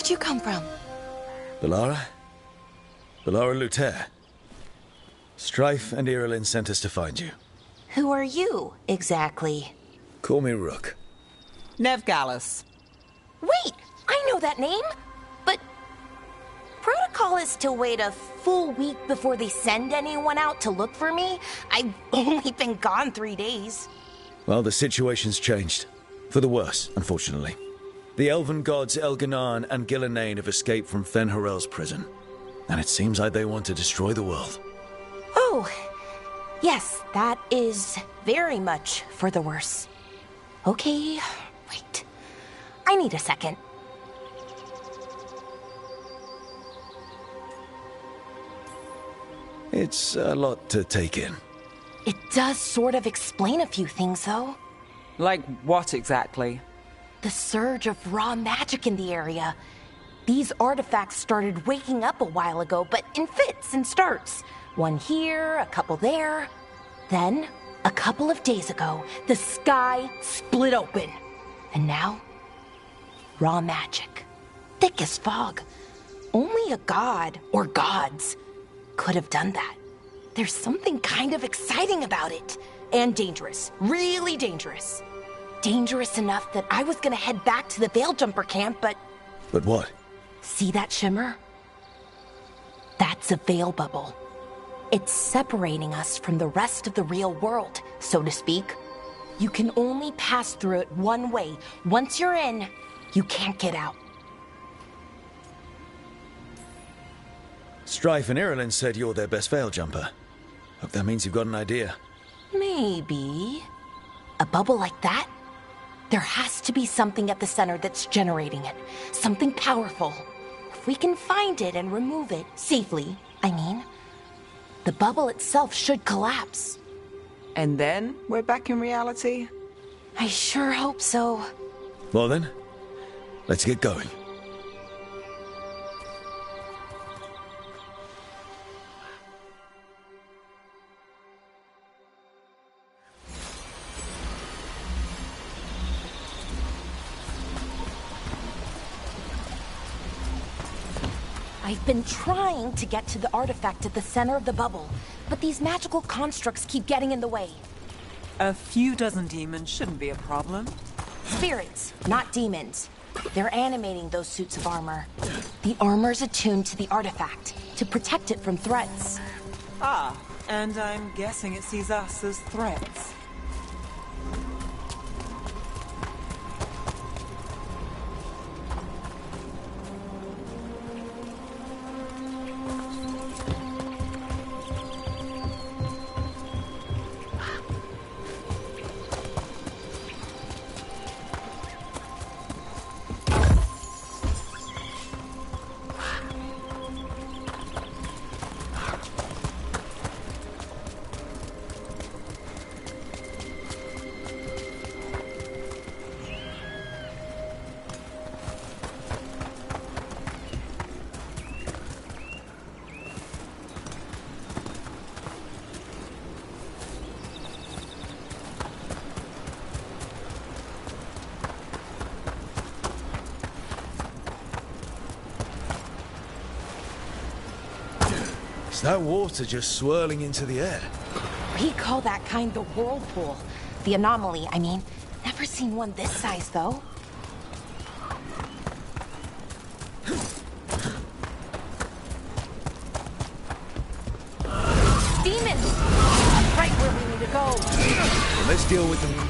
Where'd you come from? Bellara? Bellara Luther. Strife and Irilyn sent us to find you. Who are you, exactly? Call me Rook. Nev Gallus. Wait! I know that name! But... protocol is to wait a full week before they send anyone out to look for me? I've only been gone 3 days. Well, the situation's changed. For the worse, unfortunately. The elven gods Elganan and Gillenane have escaped from Fen'Harel's prison. And it seems like they want to destroy the world. Oh, yes, that is very much for the worse. Okay, wait. I need a second. It's a lot to take in. It does sort of explain a few things, though. Like what exactly? The surge of raw magic in the area. These artifacts started waking up a while ago, but in fits and starts. One here, a couple there. Then, a couple of days ago, the sky split open. And now, raw magic. Thick as fog. Only a god, or gods, could have done that. There's something kind of exciting about it. And dangerous. Really dangerous. Dangerous enough that I was gonna head back to the Veil Jumper camp, but... But what? See that shimmer? That's a veil bubble. It's separating us from the rest of the real world, so to speak. You can only pass through it one way. Once you're in, you can't get out. Strife and Irilyn said you're their best veil jumper. Hope that means you've got an idea. Maybe. A bubble like that? There has to be something at the center that's generating it. Something powerful. If we can find it and remove it, safely, I mean, the bubble itself should collapse. And then we're back in reality? I sure hope so. Well then, let's get going. I've been trying to get to the artifact at the center of the bubble, but these magical constructs keep getting in the way. A few dozen demons shouldn't be a problem. Spirits, not demons. They're animating those suits of armor. The armor's attuned to the artifact, to protect it from threats. Ah, and I'm guessing it sees us as threats. Is that water just swirling into the air? We call that kind the whirlpool. The anomaly, I mean. Never seen one this size, though. Demons! Right where we need to go. Well, let's deal with them.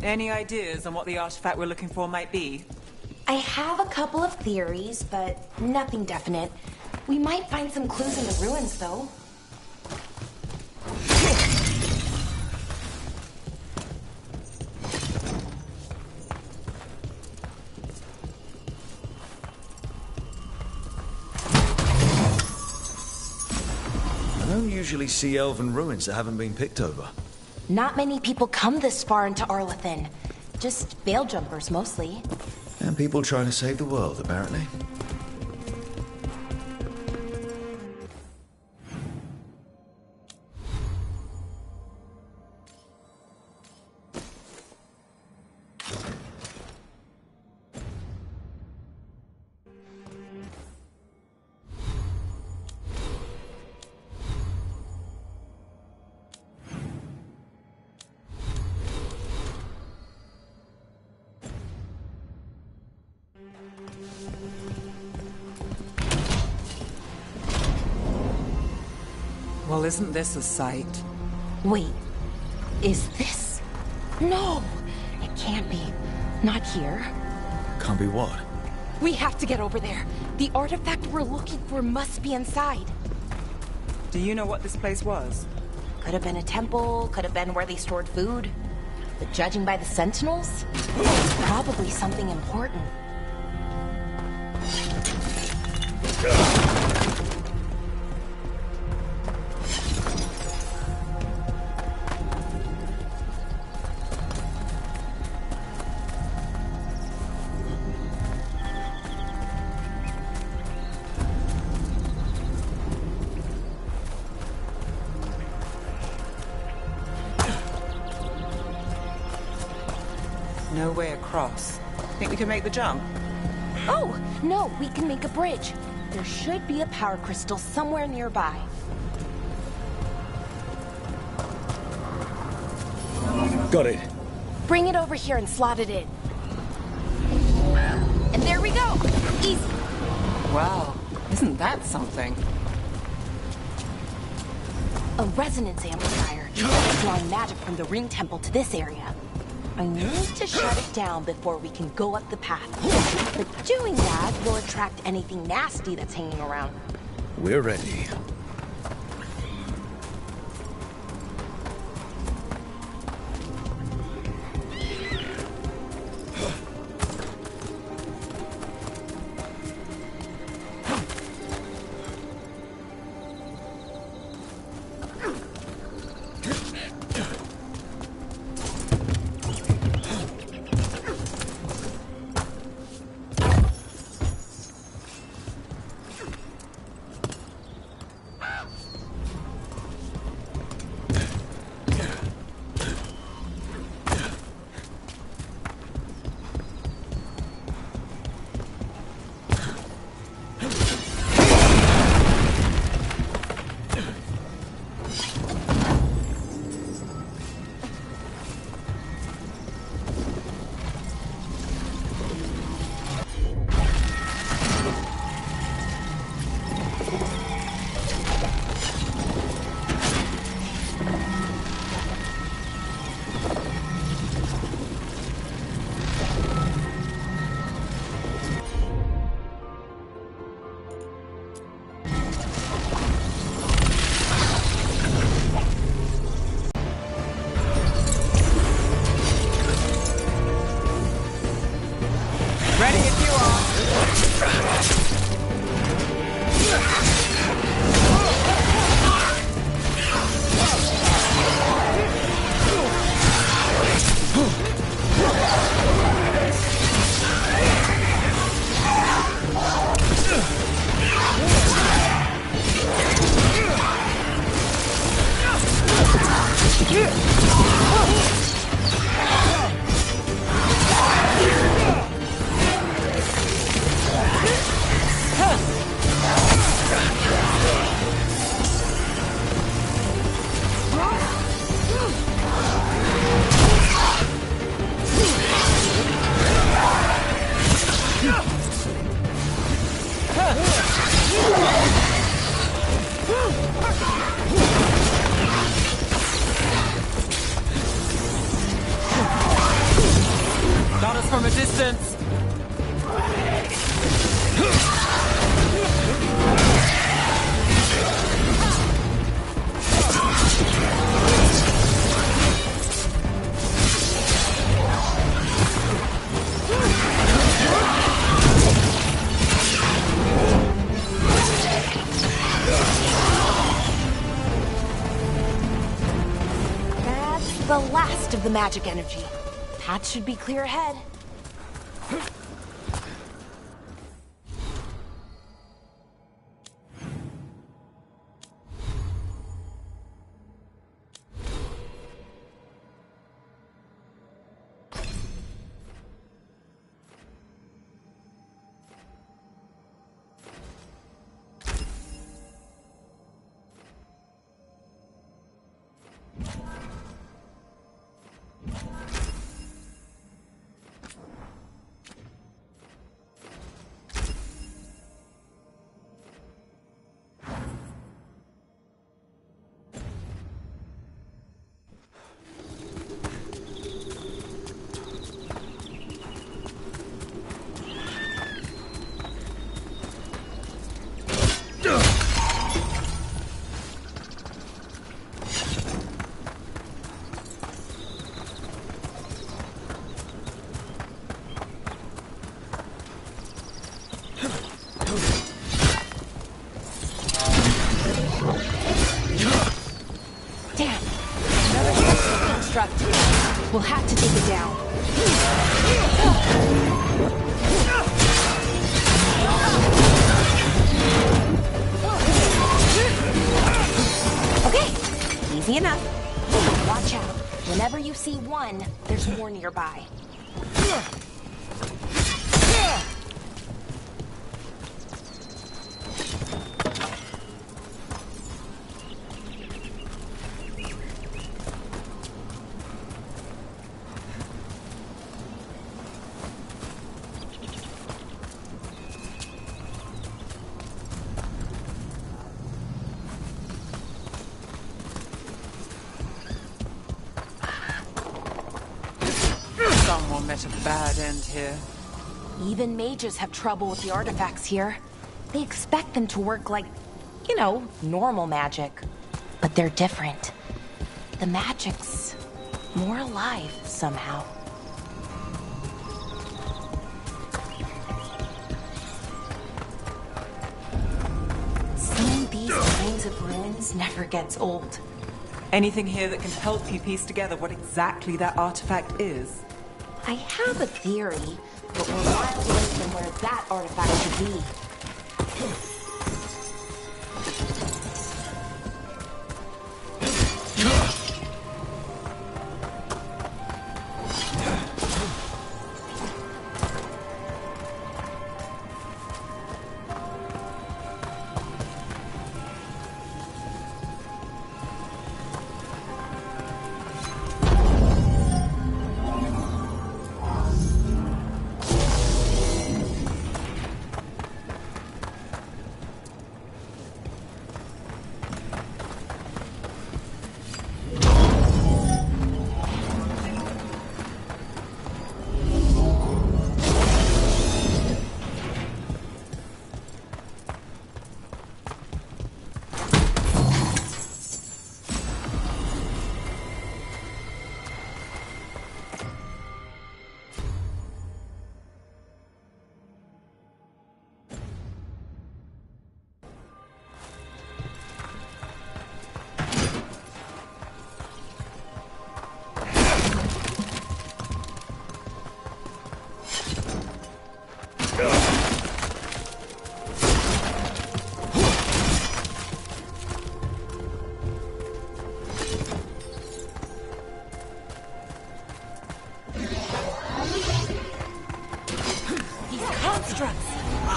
Any ideas on what the artifact we're looking for might be? I have a couple of theories, but nothing definite. We might find some clues in the ruins, though. I don't usually see elven ruins that haven't been picked over. Not many people come this far into Arlathan. Just veil jumpers, mostly. And people trying to save the world, apparently. Well, isn't this a sight? Wait, is this? No, it can't be. Not here. Can't be what? We have to get over there. The artifact we're looking for must be inside. Do you know what this place was? Could have been a temple, could have been where they stored food. But judging by the sentinels, it's probably something important. No way across. Think we can make the jump? Oh, no, we can make a bridge. There should be a power crystal somewhere nearby. Got it. Bring it over here and slot it in. And there we go! Easy! Wow, isn't that something? A resonance amplifier. Drawing magic from the ring temple to this area. I need to shut it down before we can go up the path. But doing that will attract anything nasty that's hanging around. We're ready. got us from a distance. That's the last of the magic energy. Path should be clear ahead. We'll have to take it down. Okay, easy enough. Watch out. Whenever you see one, there's more nearby. Someone met a bad end here. Even mages have trouble with the artifacts here. They expect them to work like, you know, normal magic. But they're different. The magic's more alive somehow. Seeing these kinds of ruins never gets old. Anything here that can help you piece together what exactly that artifact is? I have a theory, but we're miles away from where that artifact should be.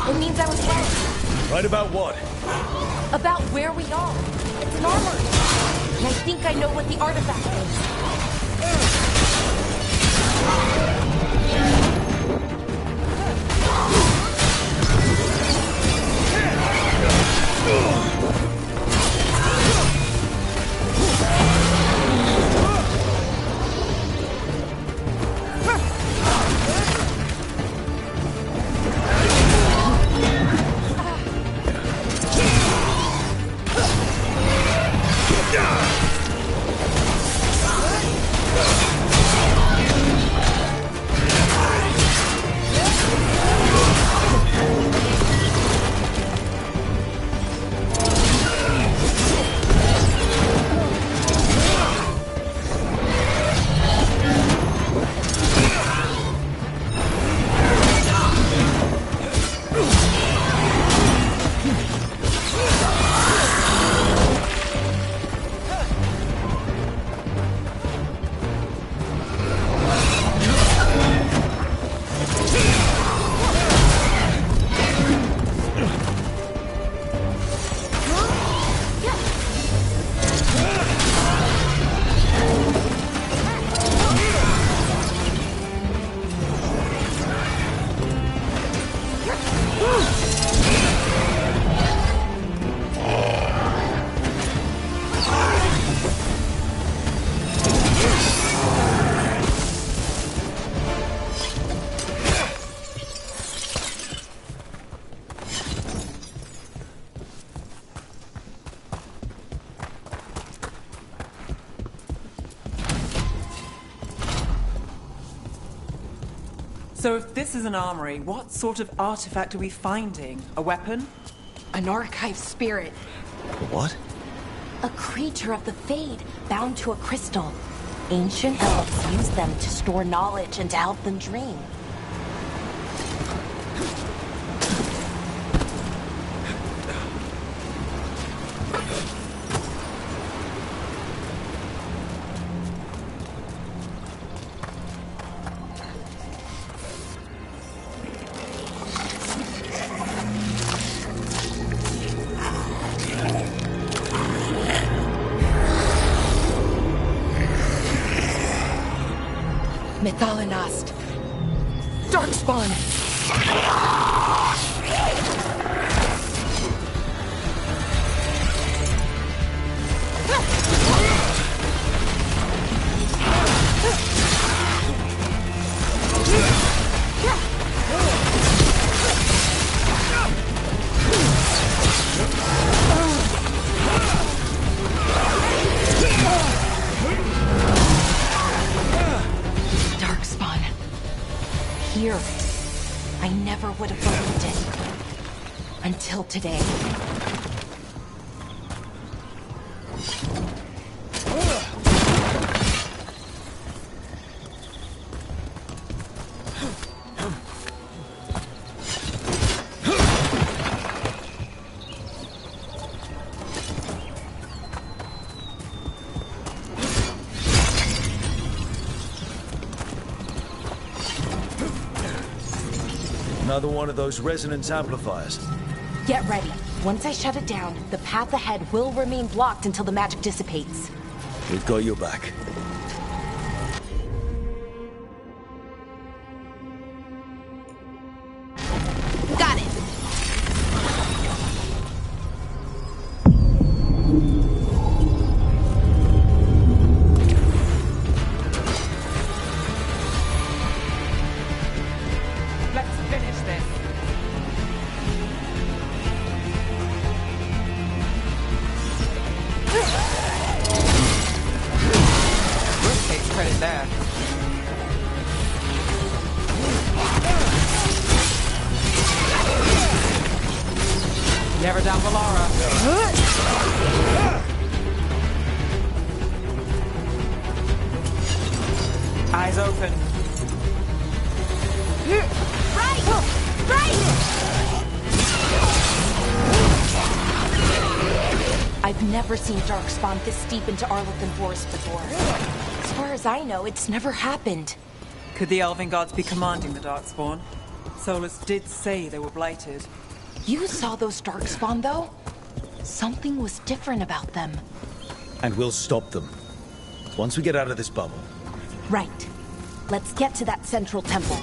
It means I was right. Right about what? About where we are. It's an armory. And I think I know what the artifact is. So if this is an armory, what sort of artifact are we finding? A weapon? An archive spirit. What? A creature of the Fade, bound to a crystal. Ancient elves use them to store knowledge and to help them dream. Mythalinast. Darkspawn! Here. I never would have believed it. Until today. Another one of those resonance amplifiers. Get ready. Once I shut it down, the path ahead will remain blocked until the magic dissipates. We've got your back. Got it! Let's finish this. Brooke takes credit there. Never down Valara. Eyes open. Right! Right! I've never seen Darkspawn this deep into Arlathan Forest before. As far as I know, it's never happened. Could the Elven Gods be commanding the Darkspawn? Solus did say they were blighted. You saw those Darkspawn, though? Something was different about them. And we'll stop them. Once we get out of this bubble. Right. Let's get to that central temple.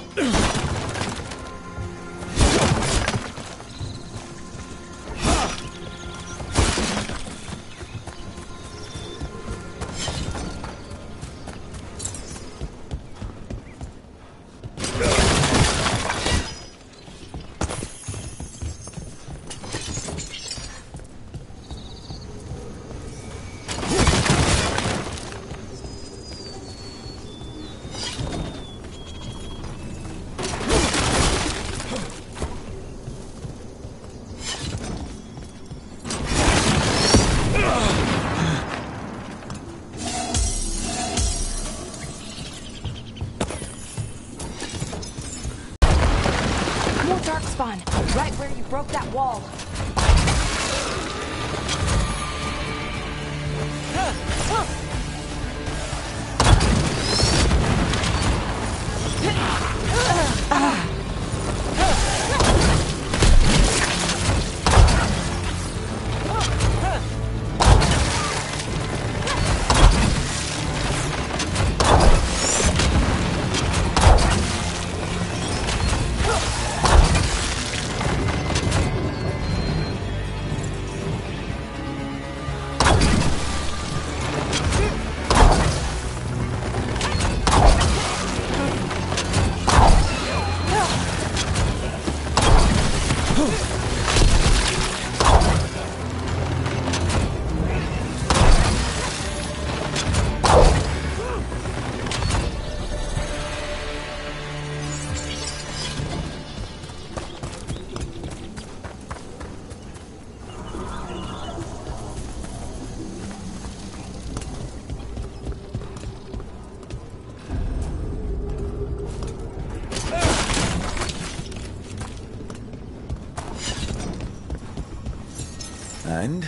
And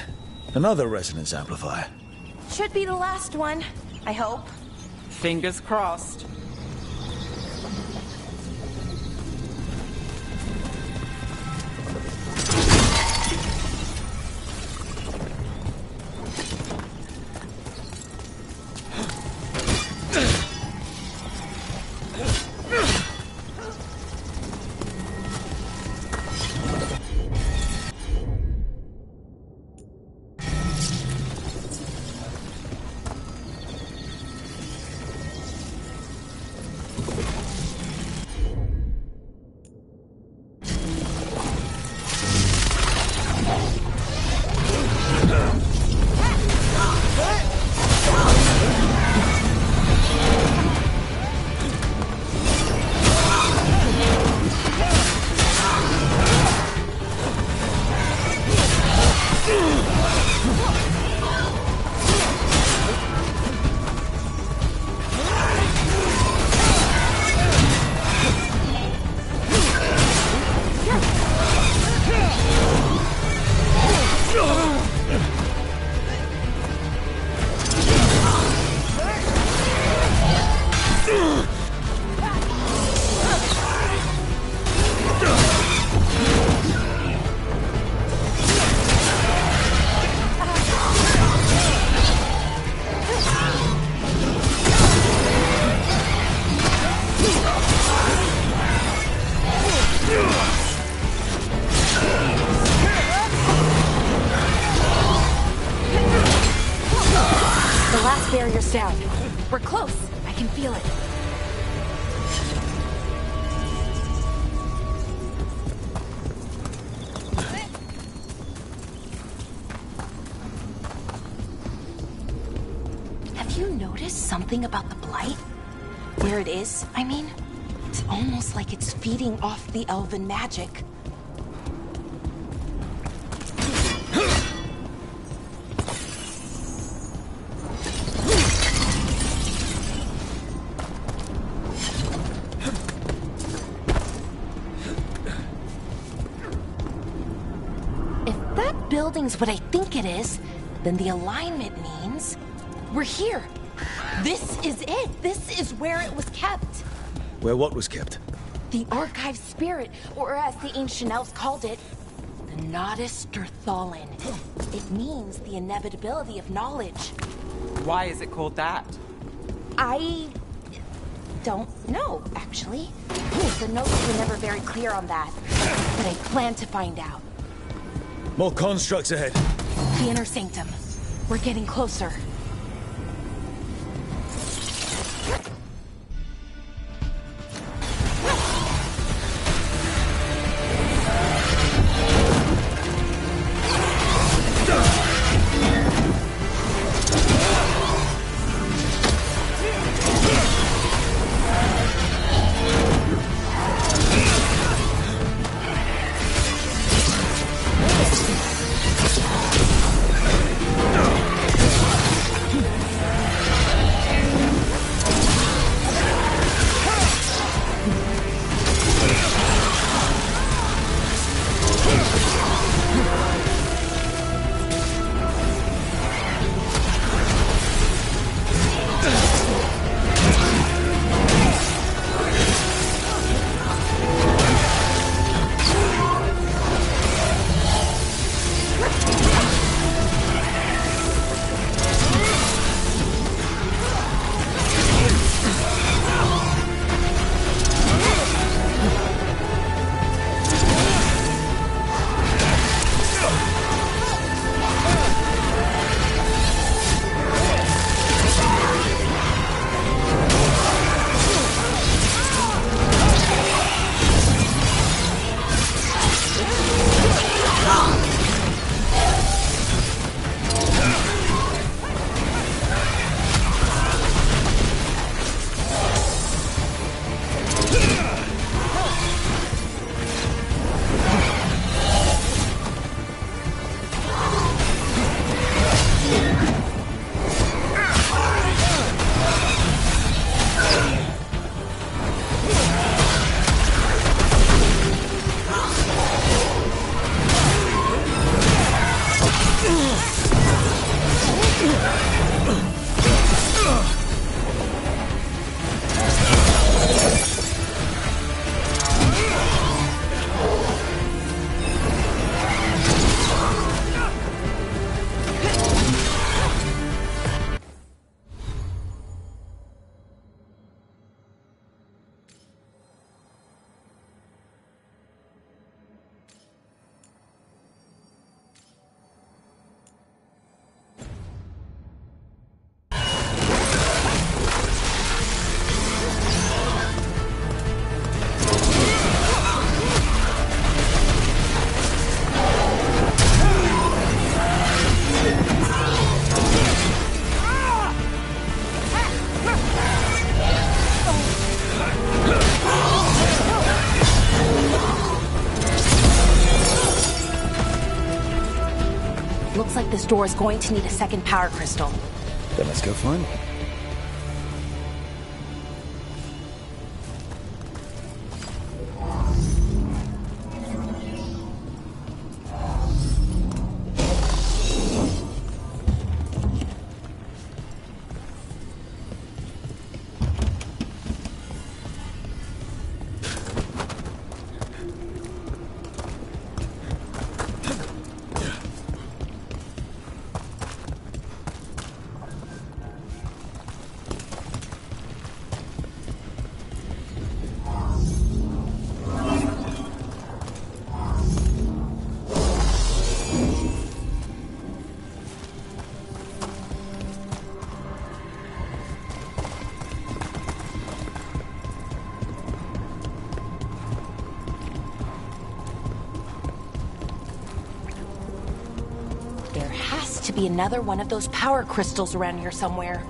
another resonance amplifier. Should be the last one, I hope. Fingers crossed. Barrier's down. We're close. I can feel it. Have you noticed something about the blight? Where it is, I mean? It's almost like it's feeding off the elven magic. Building's what I think it is, then the alignment means we're here. This is it. This is where it was kept. Where what was kept? The archive spirit, or as the ancient elves called it, the Nodus Thalin. It means the inevitability of knowledge. Why is it called that? I don't know, actually. The notes were never very clear on that, but I plan to find out. More constructs ahead. The inner sanctum. We're getting closer. Looks like this door is going to need a second power crystal. Then let's go find one. To be another one of those power crystals around here somewhere.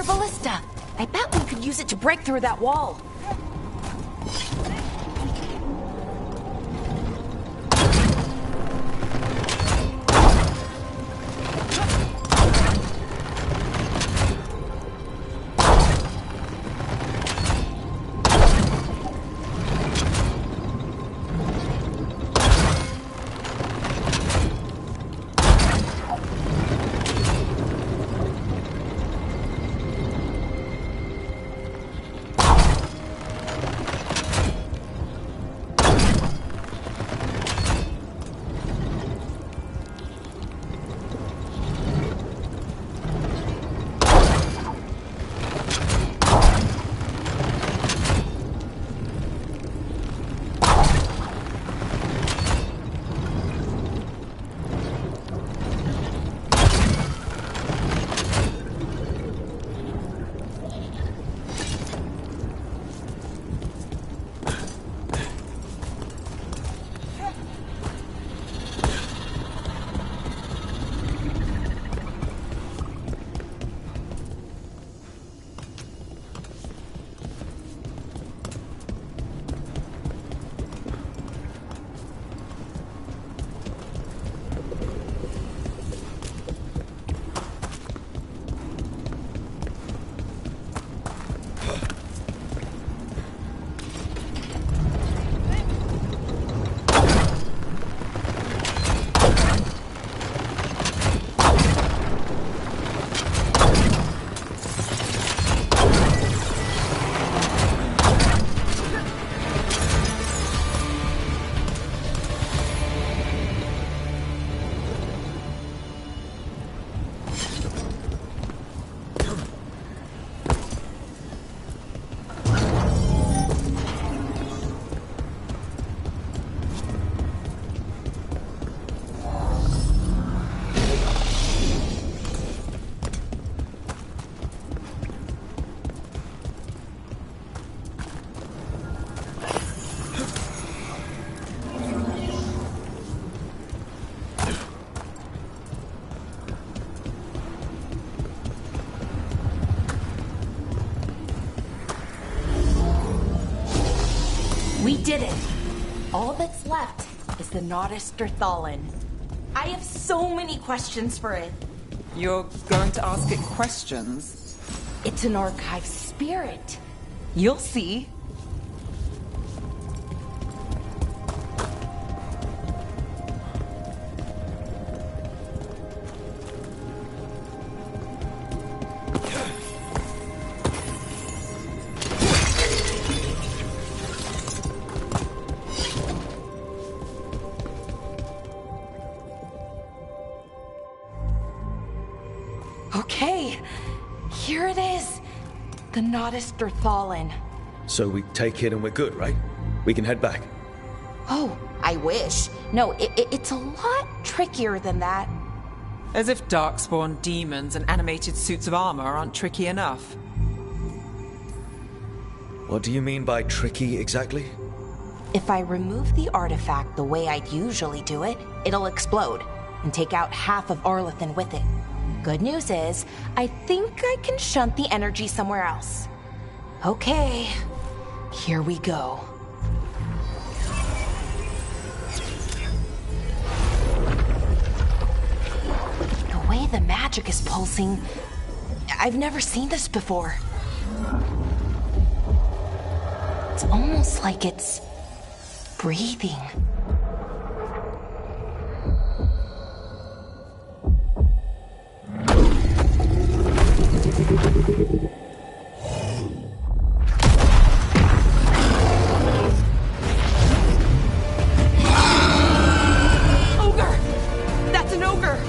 ballista. I bet we could use it to break through that wall. We did it! All that's left is the Nodus Derthalin. I have so many questions for it. You're going to ask it questions? It's an archive spirit. You'll see. Okay, here it is. The Nodus Derthalin. So we take it and we're good, right? We can head back. Oh, I wish. No, it's a lot trickier than that. As if darkspawn demons and animated suits of armor aren't tricky enough. What do you mean by tricky exactly? If I remove the artifact the way I'd usually do it, it'll explode and take out half of Arlethan with it. Good news is, I think I can shunt the energy somewhere else. Okay, here we go. The way the magic is pulsing, I've never seen this before. It's almost like it's breathing. Ogre! That's an ogre!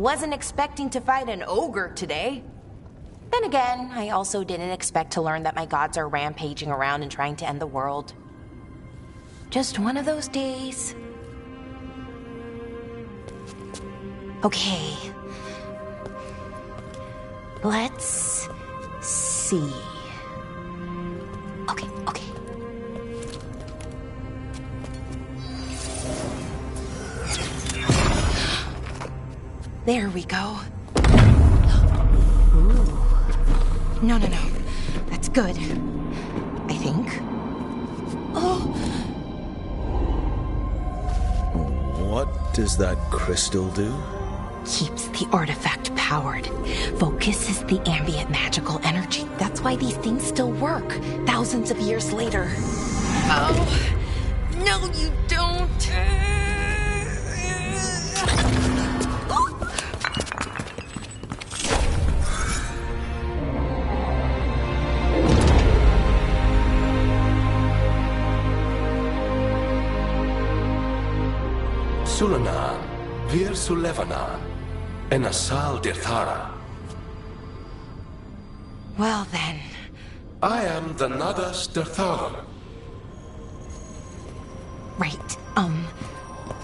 wasn't expecting to fight an ogre today. Then again, I also didn't expect to learn that my gods are rampaging around and trying to end the world. Just one of those days. Okay. Let's see. Okay. There we go. Ooh. No. That's good. I think. Oh. What does that crystal do? Keeps the artifact powered. Focuses the ambient magical energy. That's why these things still work, thousands of years later. Oh. No, you don't. Sulanan, Vir Sulevanan, and Asal Dirthara. Well then. I am the Nadas Dirthara. Right,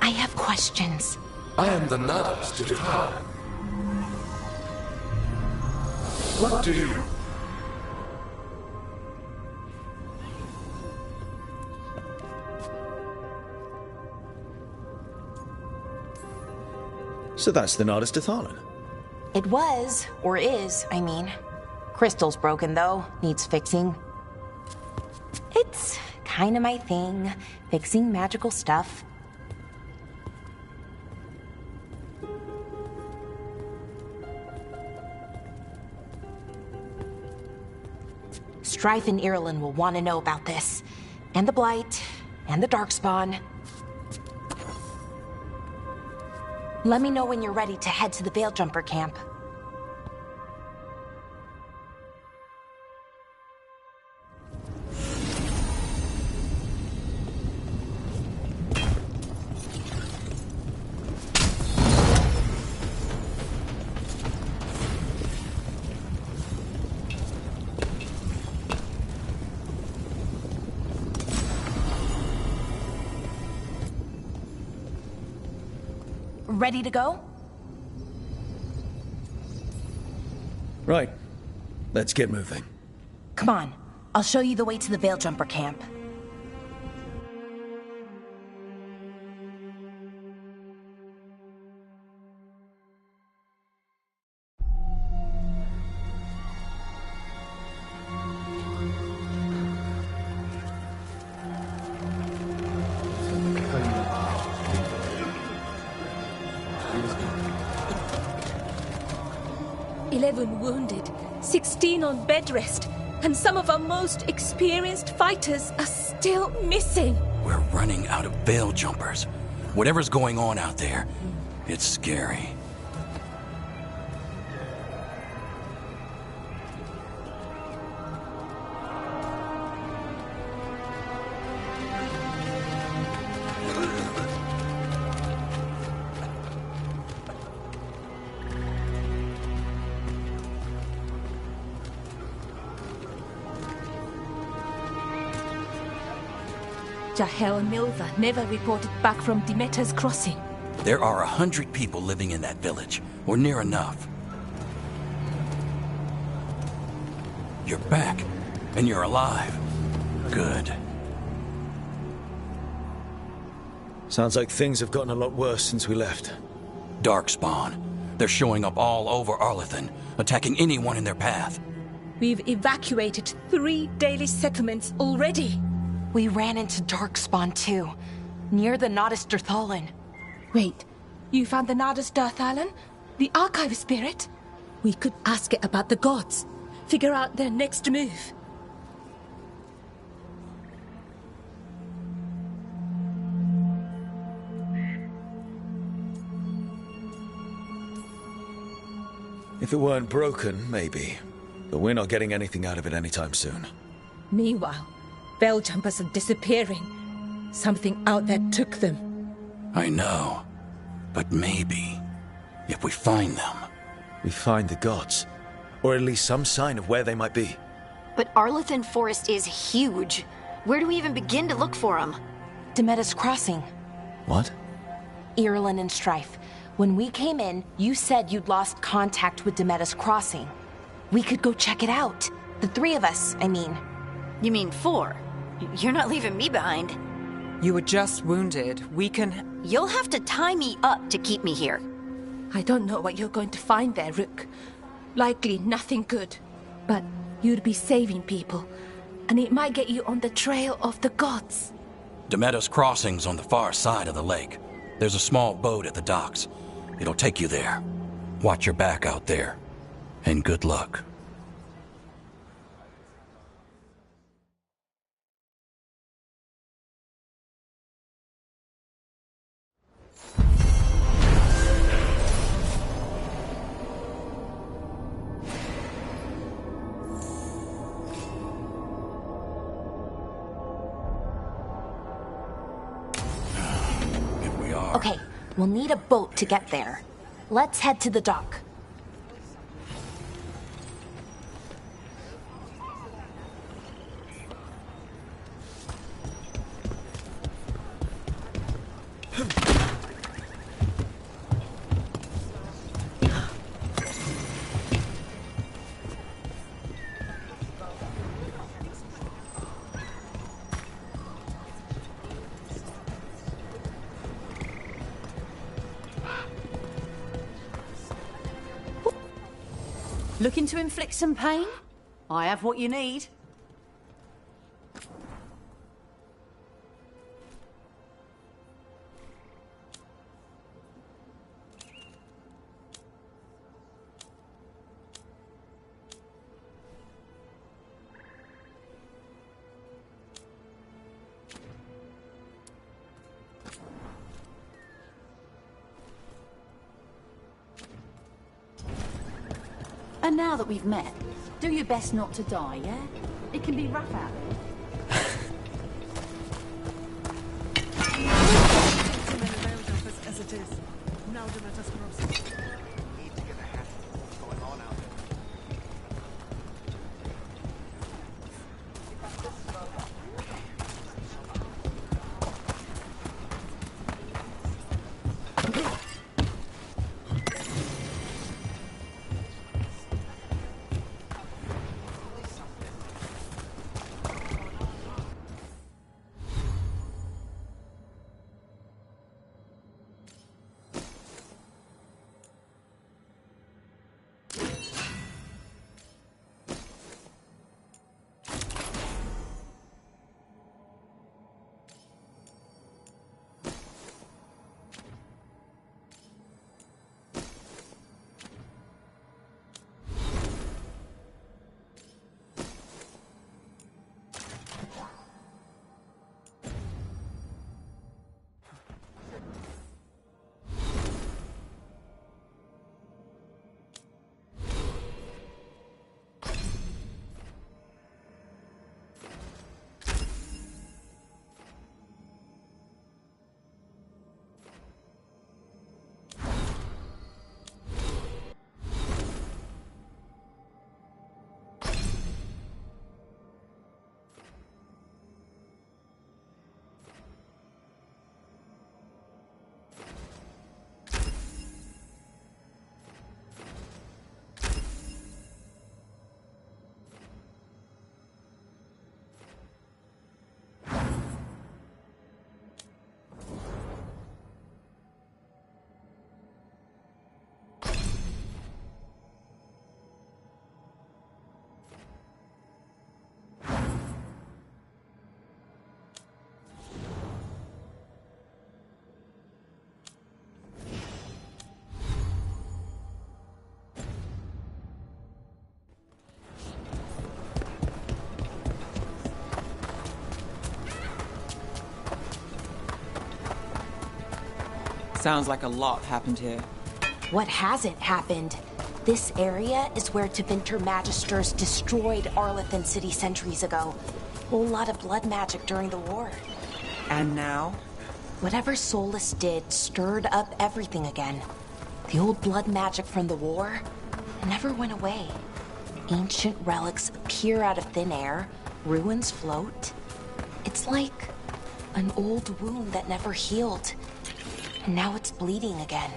I have questions. I am the Nadas Dirthara. What do you... So that's the Nardis Dathalan. It was, or is, I mean. Crystal's broken, though. Needs fixing. It's kinda my thing, fixing magical stuff. Strife and Irulan will want to know about this. And the Blight, and the Darkspawn. Let me know when you're ready to head to the Veil-Jumper camp. Ready to go? Right. Let's get moving. Come on. I'll show you the way to the Veil-Jumper camp. Wounded, 16 on bed rest, and some of our most experienced fighters are still missing. We're running out of veil jumpers. Whatever's going on out there, it's scary. Jahel and Milva never reported back from Demeter's crossing. There are 100 people living in that village, or near enough. You're back, and you're alive. Good. Sounds like things have gotten a lot worse since we left. Darkspawn. They're showing up all over Arlethan, attacking anyone in their path. We've evacuated 3 daily settlements already. We ran into Darkspawn too, near the Nardis Dirthalan. Wait, you found the Nardis Dirthalan? The archive spirit? We could ask it about the gods. Figure out their next move. If it weren't broken, maybe. But we're not getting anything out of it anytime soon. Meanwhile, veil jumpers are disappearing. Something out there took them. I know, but maybe. If we find them... We find the gods. Or at least some sign of where they might be. But Arlathan Forest is huge. Where do we even begin to look for them? Demeda's Crossing. What? Irulan and Strife. When we came in, you said you'd lost contact with Demeda's Crossing. We could go check it out. The three of us, I mean. You mean 4? You're not leaving me behind. You were just wounded. We can... You'll have to tie me up to keep me here. I don't know what you're going to find there, Rook. Likely nothing good. But you'd be saving people, and it might get you on the trail of the gods. Demeda's Crossing's on the far side of the lake. There's a small boat at the docks. It'll take you there. Watch your back out there. And good luck. Okay, we'll need a boat to get there. Let's head to the dock. Looking to inflict some pain? I have what you need. And now that we've met, do your best not to die, yeah? It can be rough out there. As it is. Now Demeda's Crossing. Need to get a handle on what's going on out there. Sounds like a lot happened here. What hasn't happened? This area is where Tevinter Magisters destroyed Arlathan City centuries ago. Whole lot of blood magic during the war. And now? Whatever Solus did stirred up everything again. The old blood magic from the war never went away. Ancient relics appear out of thin air, ruins float. It's like an old wound that never healed, and now it's bleeding again.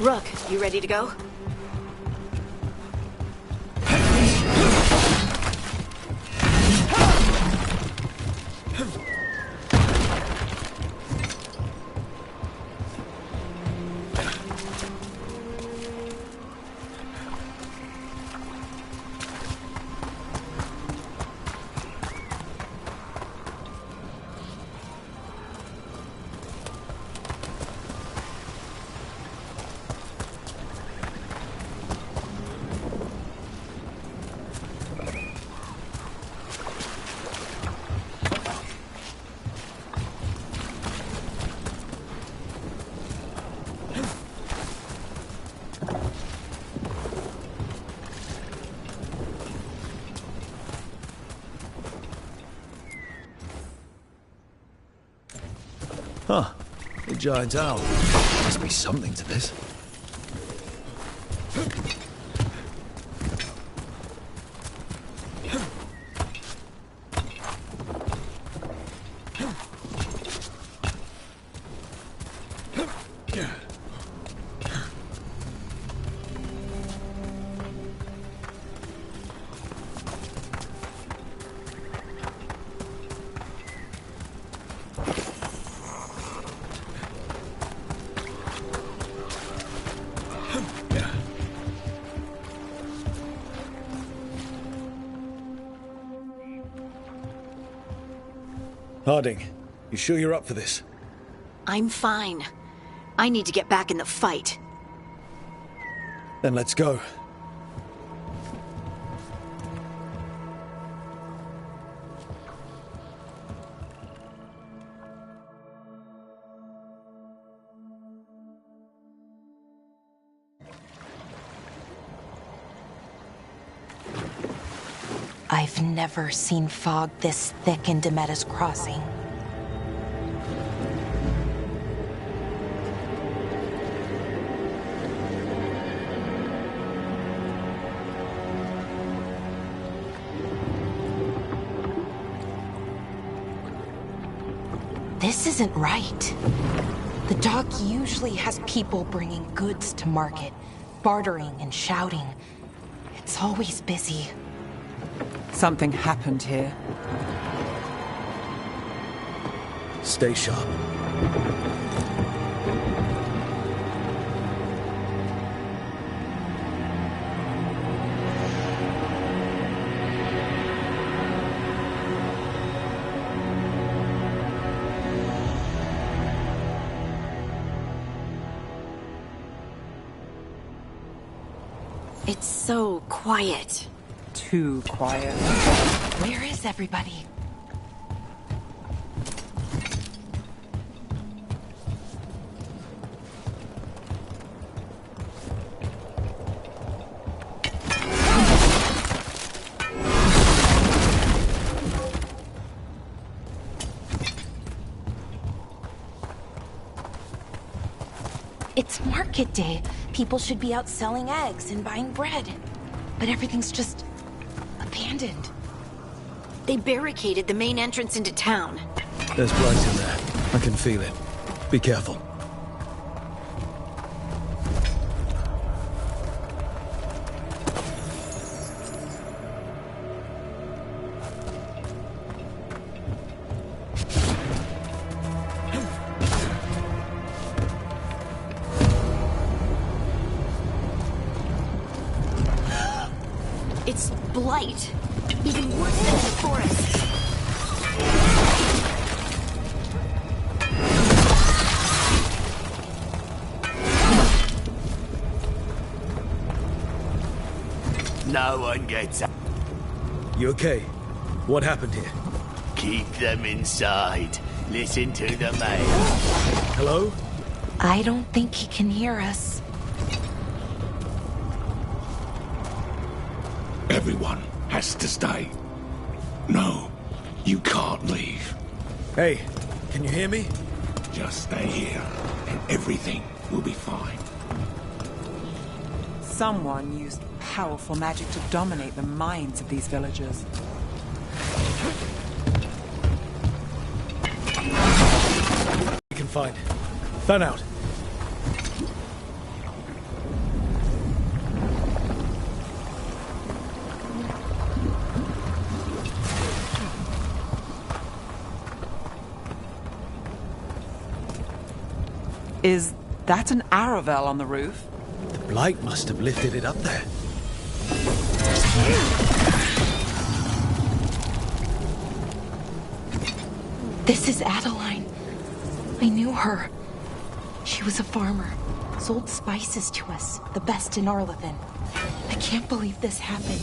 Rook, you ready to go? Huh. The giant owl. Must be something to this. Harding, you sure you're up for this? I'm fine. I need to get back in the fight. Then let's go. I've never seen fog this thick in Demetta's Crossing. This isn't right. The dock usually has people bringing goods to market, bartering and shouting. It's always busy. Something happened here. Stay sharp. It's so quiet. Too quiet. Where is everybody? It's market day. People should be out selling eggs and buying bread. But everything's just abandoned. They barricaded the main entrance into town. There's blight in there. I can feel it. Be careful. blight. Even worse than the forest. No one gets out. You okay? What happened here? Keep them inside. Listen to the mayor. Hello? I don't think he can hear us. Everyone has to stay. No, you can't leave. Hey, can you hear me? Just stay here, and everything will be fine. Someone used powerful magic to dominate the minds of these villagers. We can find. Fan out. Is that an Aravel on the roof? The blight must have lifted it up there. This is Adeline. I knew her. She was a farmer. Sold spices to us, the best in Arlithen. I can't believe this happened.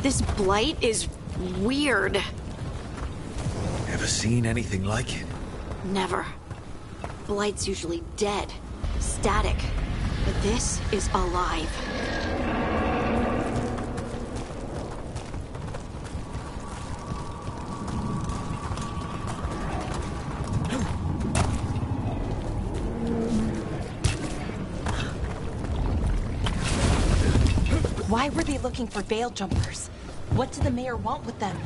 This blight is weird. Ever seen anything like it? Never. Blight's usually dead, static. But this is alive. Why were they looking for veil jumpers? What did the mayor want with them?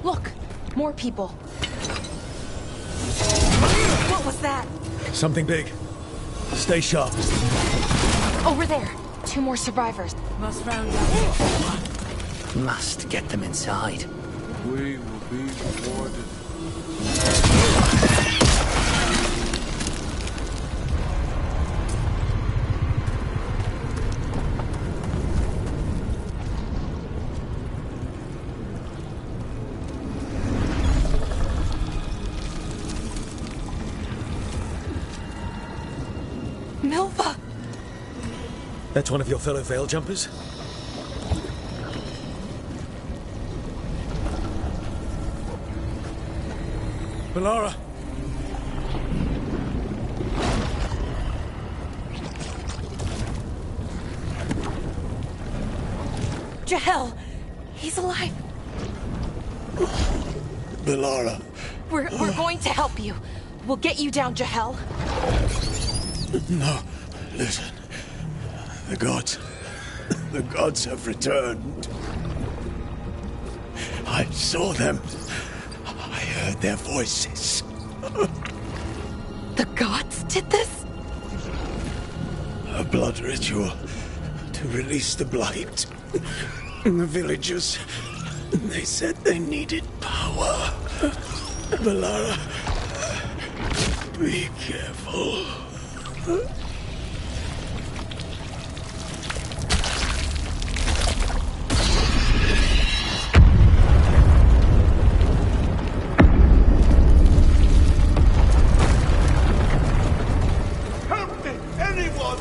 Look, more people. What was that? Something big. Stay sharp. Over there. 2 more survivors. Must round up. Must get them inside. We will be rewarded. Milva! That's one of your fellow veil jumpers? Balara! Jahel! He's alive! Balara. We're going to help you. We'll get you down, Jahel. No, listen. The gods have returned. I saw them. I heard their voices. The gods did this? A blood ritual to release the blight. The villagers, they said they needed power. Balara, be careful. Help me! Anyone!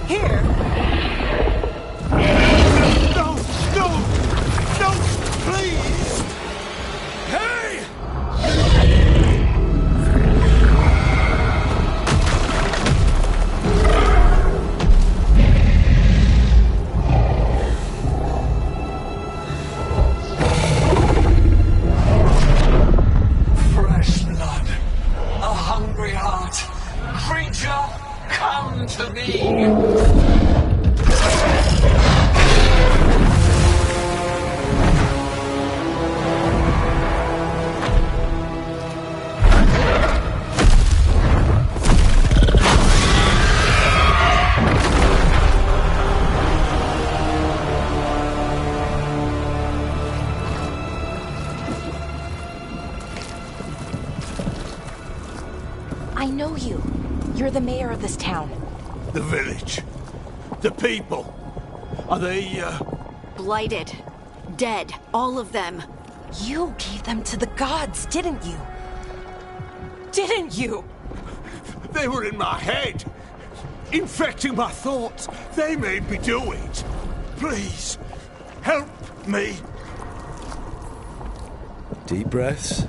Here? No! No! No! Please! Hey! Fresh blood. A hungry heart. Creature, come to me! I know you. You're the mayor of this town. The village. The people. Are they, Blighted. Dead. All of them. You gave them to the gods, didn't you? Didn't you? They were in my head. Infecting my thoughts. They made me do it. Please, help me. Deep breaths.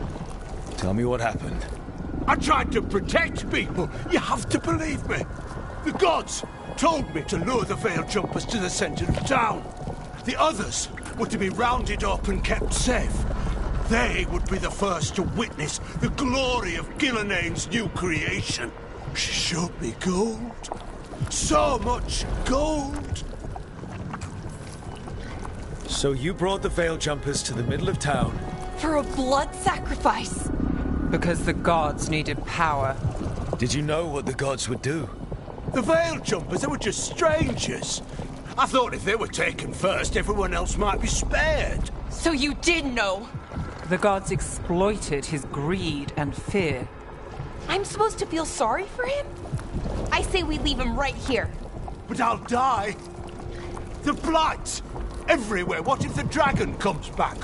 Tell me what happened. I tried to protect people. You have to believe me. The gods told me to lure the Veil Jumpers to the center of town. The others were to be rounded up and kept safe. They would be the first to witness the glory of Gillenane's new creation. She showed me gold. So much gold. So you brought the Veil Jumpers to the middle of town? For a blood sacrifice. Because the gods needed power. Did you know what the gods would do? The Veil Jumpers, they were just strangers. I thought if they were taken first, everyone else might be spared. So you did know? The gods exploited his greed and fear. I'm supposed to feel sorry for him? I say we leave him right here. But I'll die. The blight everywhere. What if the dragon comes back?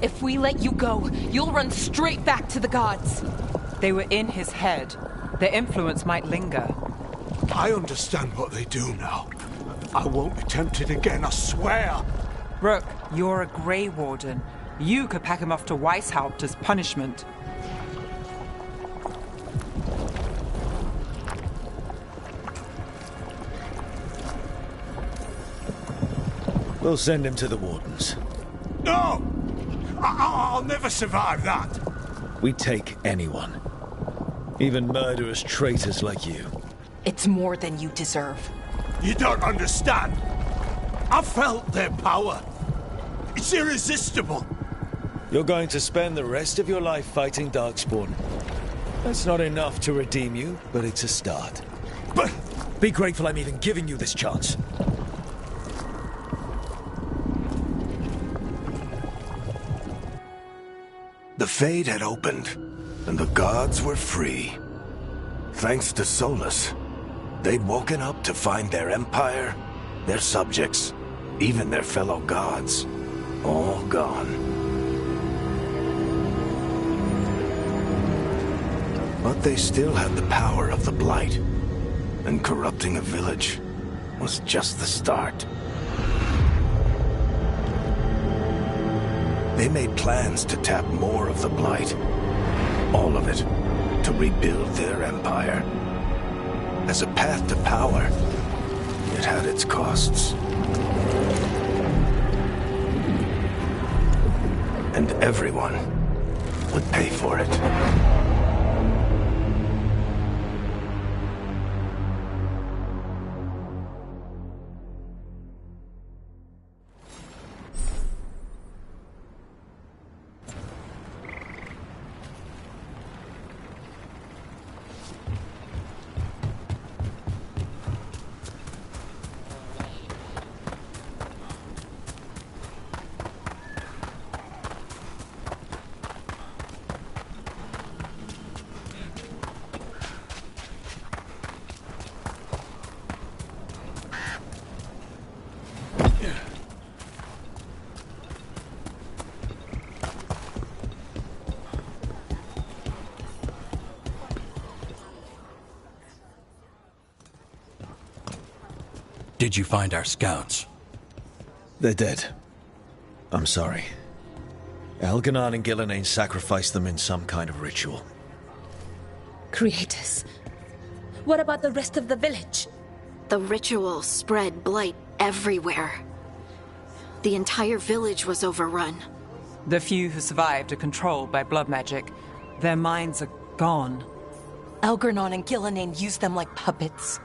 If we let you go, you'll run straight back to the gods. They were in his head. Their influence might linger. I understand what they do now. I won't be tempted again, I swear. Rook, you're a Grey Warden. You could pack him off to Weishaupt as punishment. We'll send him to the Wardens. No! I'll never survive that. We take anyone. Even murderous traitors like you. It's more than you deserve. You don't understand. I felt their power. It's irresistible. You're going to spend the rest of your life fighting Darkspawn. That's not enough to redeem you, but it's a start. But be grateful I'm even giving you this chance. The Fade had opened, and the gods were free. Thanks to Solus, they'd woken up to find their empire, their subjects, even their fellow gods, all gone. But they still had the power of the Blight, and corrupting a village was just the start. They made plans to tap more of the Blight, all of it, to rebuild their empire. As a path to power, it had its costs. And everyone would pay for it. Did you find our scouts? They're dead. I'm sorry. Elganon and Gillenane sacrificed them in some kind of ritual. Creators. What about the rest of the village? The ritual spread blight everywhere. The entire village was overrun. The few who survived are controlled by blood magic. Their minds are gone. Elganon and Gillenane used them like puppets.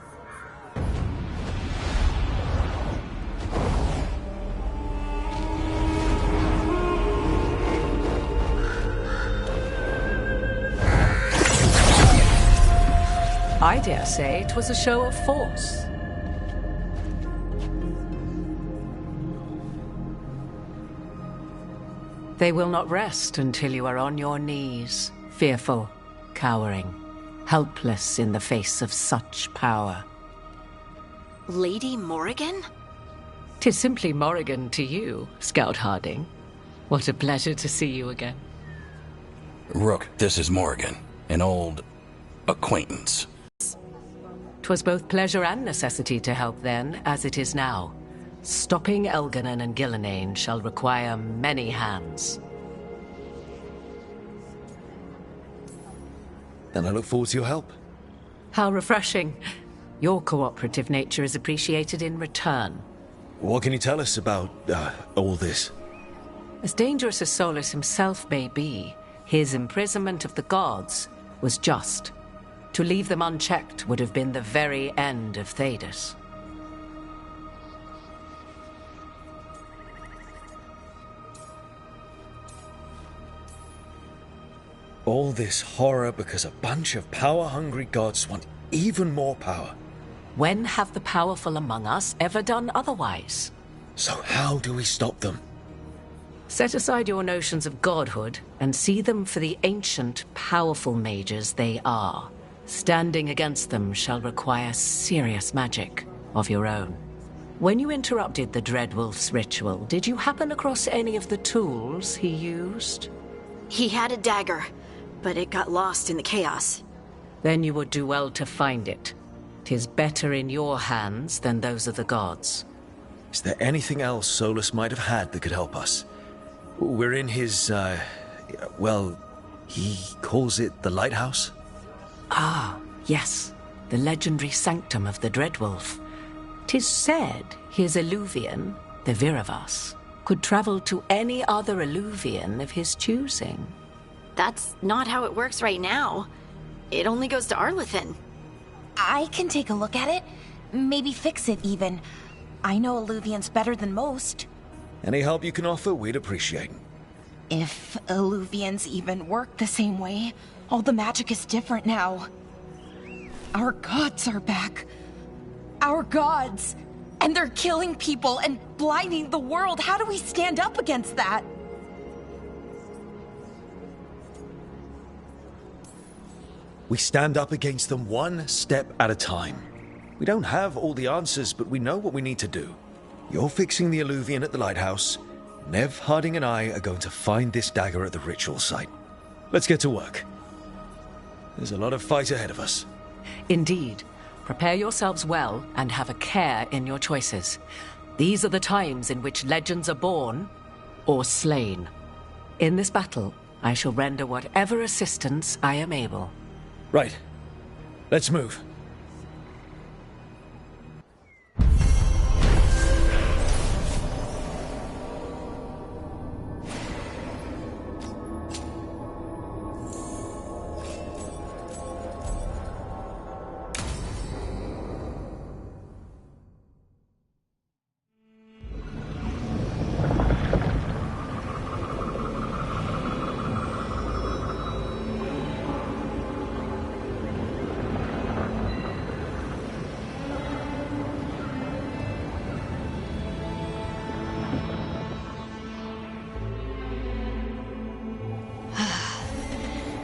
I dare say it was a show of force. They will not rest until you are on your knees, fearful, cowering, helpless in the face of such power. Lady Morrigan? 'Tis simply Morrigan to you, Scout Harding. What a pleasure to see you again. Rook, this is Morrigan, an old acquaintance. 'Twas both pleasure and necessity to help then, as it is now. Stopping Elganon and Gillenane shall require many hands. Then I look forward to your help. How refreshing. Your cooperative nature is appreciated in return. What can you tell us about, all this? As dangerous as Solus himself may be, his imprisonment of the gods was just. To leave them unchecked would have been the very end of Thedas. All this horror because a bunch of power-hungry gods want even more power. When have the powerful among us ever done otherwise? So how do we stop them? Set aside your notions of godhood and see them for the ancient, powerful mages they are. Standing against them shall require serious magic of your own. When you interrupted the Dreadwolf's ritual, did you happen across any of the tools he used? He had a dagger, but it got lost in the chaos. Then you would do well to find it. 'Tis better in your hands than those of the gods. Is there anything else Solus might have had that could help us? We're in his, well, he calls it the lighthouse? Ah, yes, the legendary sanctum of the Dreadwolf. 'Tis said his Illuvian, the Viravas, could travel to any other Illuvian of his choosing. That's not how it works right now. It only goes to Arlethan. I can take a look at it. Maybe fix it, even. I know Illuvians better than most. Any help you can offer, we'd appreciate. If Illuvians even work the same way, all the magic is different now. Our gods are back. Our gods! And they're killing people and blinding the world. How do we stand up against that? We stand up against them one step at a time. We don't have all the answers, but we know what we need to do. You're fixing the Illuvian at the lighthouse. Nev, Harding, and I are going to find this dagger at the ritual site. Let's get to work. There's a lot of fight ahead of us. Indeed. Prepare yourselves well and have a care in your choices. These are the times in which legends are born or slain. In this battle, I shall render whatever assistance I am able. Right. Let's move.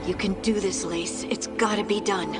You can do this, Lace. It's gotta be done.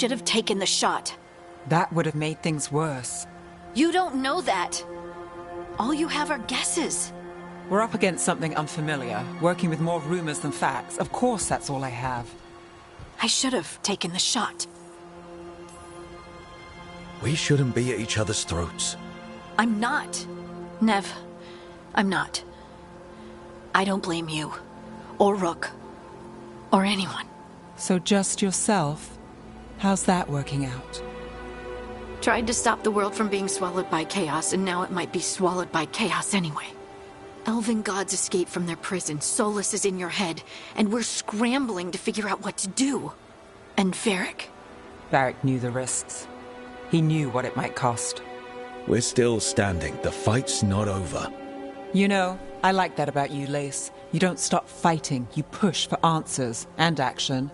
should have taken the shot. That would have made things worse. You don't know that. All you have are guesses. We're up against something unfamiliar, working with more rumors than facts. Of course that's all I have. I should have taken the shot. We shouldn't be at each other's throats. I'm not. Nev, I'm not. I don't blame you. Or Rook. Or anyone. So just yourself? How's that working out? Tried to stop the world from being swallowed by chaos, and now it might be swallowed by chaos anyway. Elven gods escape from their prison, Solus is in your head, and we're scrambling to figure out what to do. And Varric. Varric knew the risks. He knew what it might cost. We're still standing. The fight's not over. You know, I like that about you, Lace. You don't stop fighting. You push for answers and action,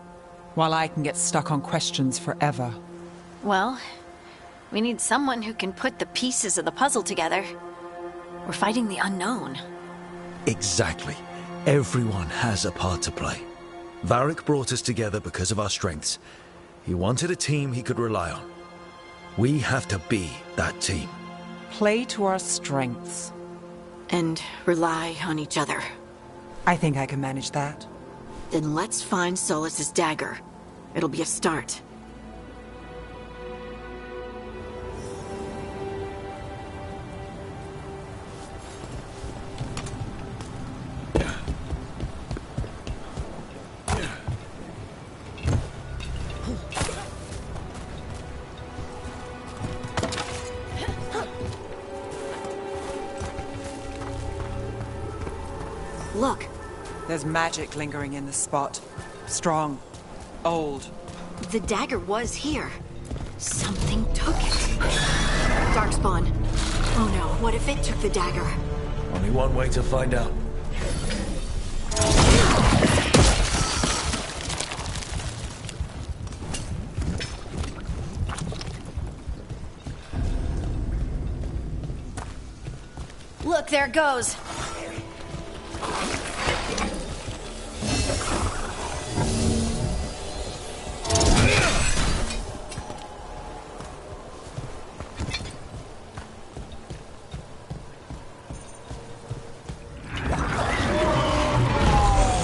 while I can get stuck on questions forever. Well, we need someone who can put the pieces of the puzzle together. We're fighting the unknown. Exactly. Everyone has a part to play. Varric brought us together because of our strengths. He wanted a team he could rely on. We have to be that team. Play to our strengths. And rely on each other. I think I can manage that. Then let's find Solus's dagger. It'll be a start. Look. There's magic lingering in this spot. Strong. Old. The dagger was here. Something took it. Darkspawn. Oh no, what if it took the dagger? Only one way to find out. Look, there it goes.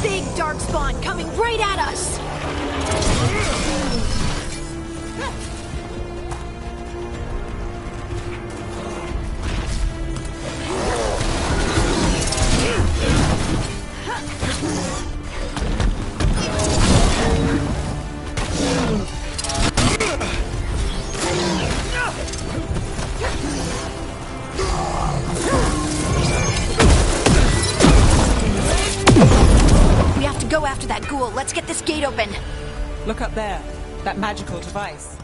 Big Darkspawn coming right at us! Go after that ghoul. Let's get this gate open. Look up there. That magical device.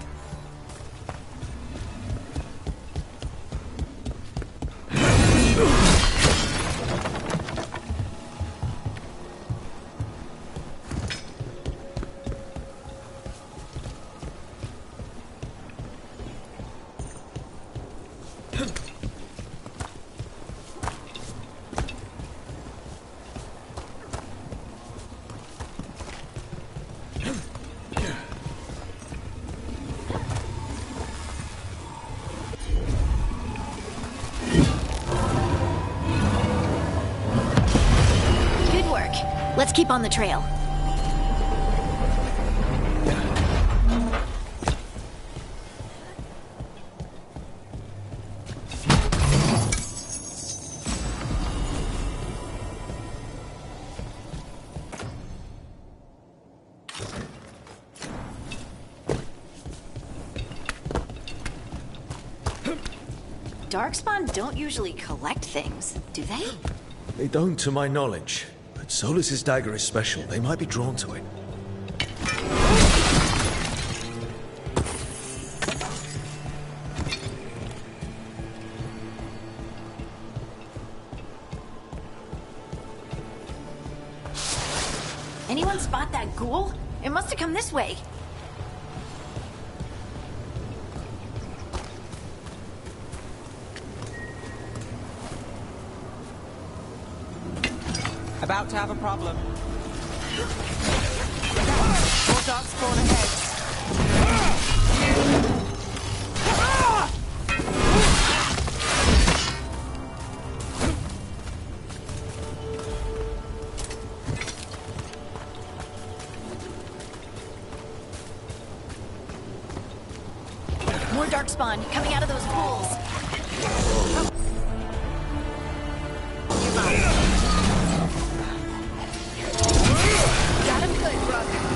Let's keep on the trail. Darkspawn don't usually collect things, do they? They don't, to my knowledge. But Solus's dagger is special. They might be drawn to it. Anyone spot that ghoul? It must have come this way. About to have a problem. More Darkspawn ahead. More darkspawn coming out of those pools. Got him good, brother.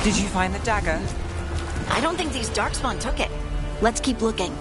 Did you find the dagger? I don't think these darkspawn took it. Let's keep looking.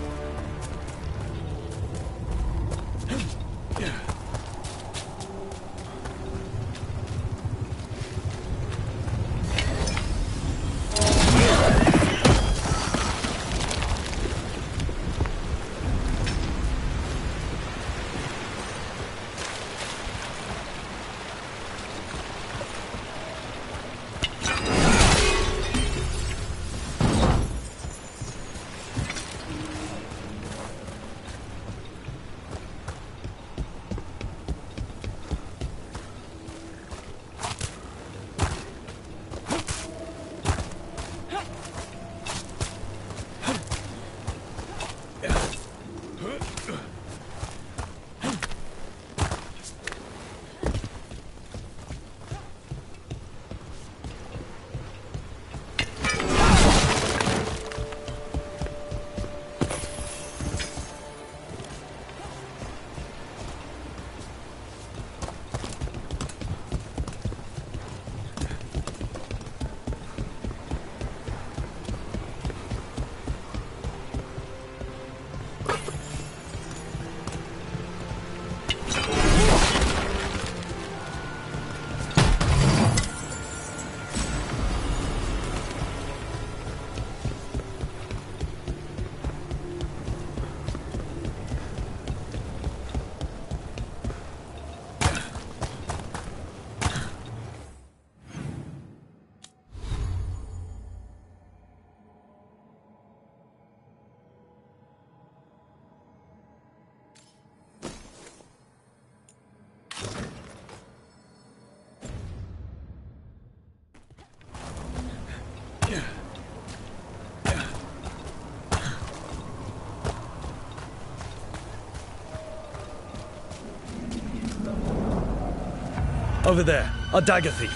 Over there, our dagger thief.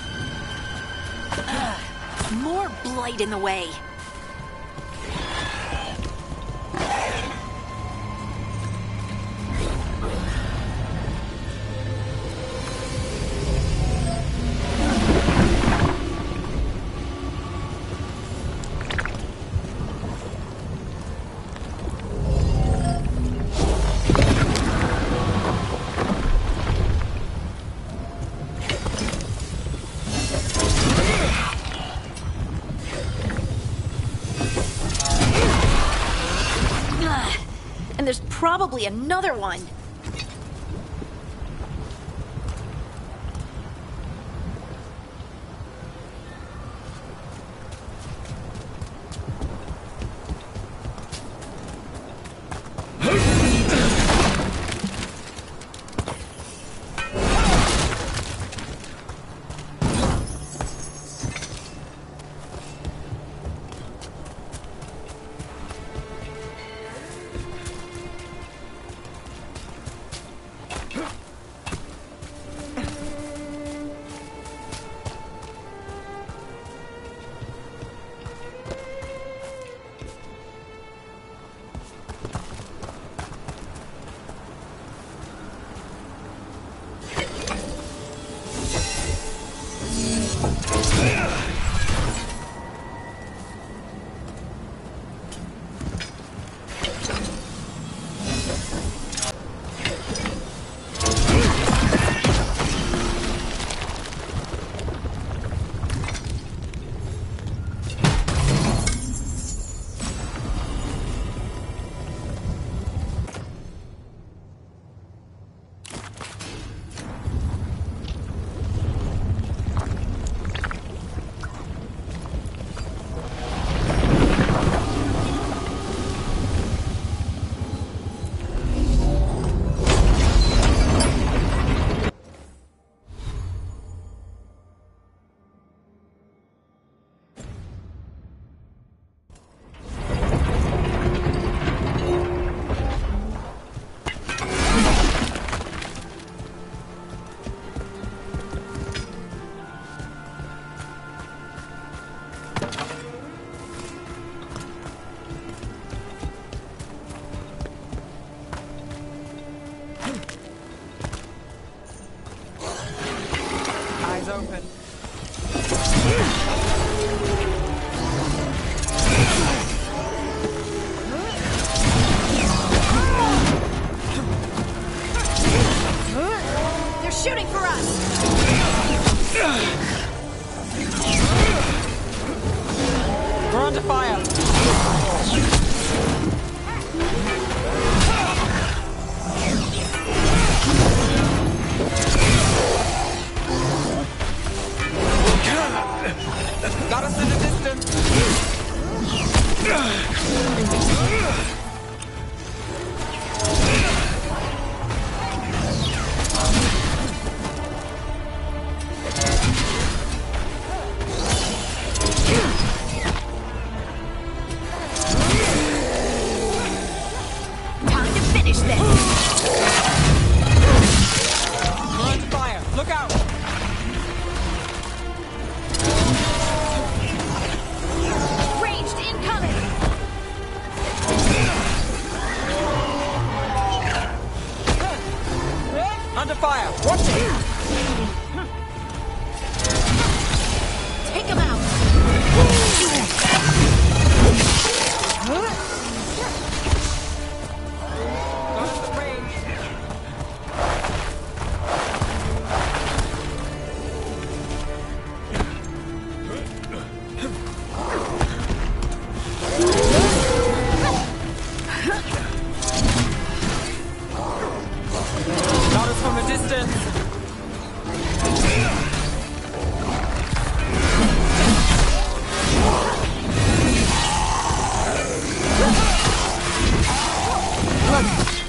More blight in the way. And there's probably another one.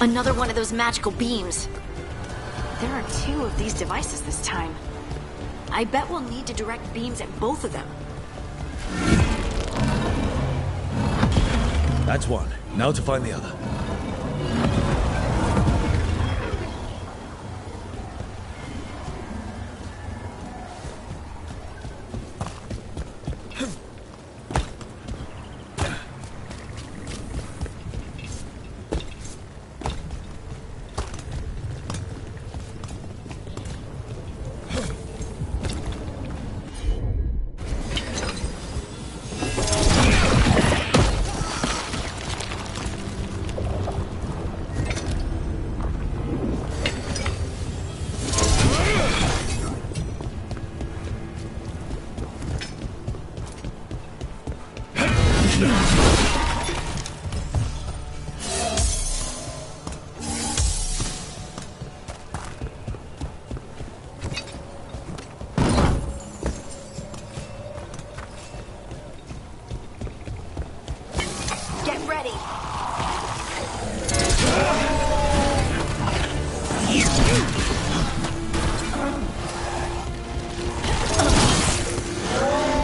Another one of those magical beams. There are 2 of these devices this time. I bet we'll need to direct beams at both of them. That's one. Now to find the other. Get ready.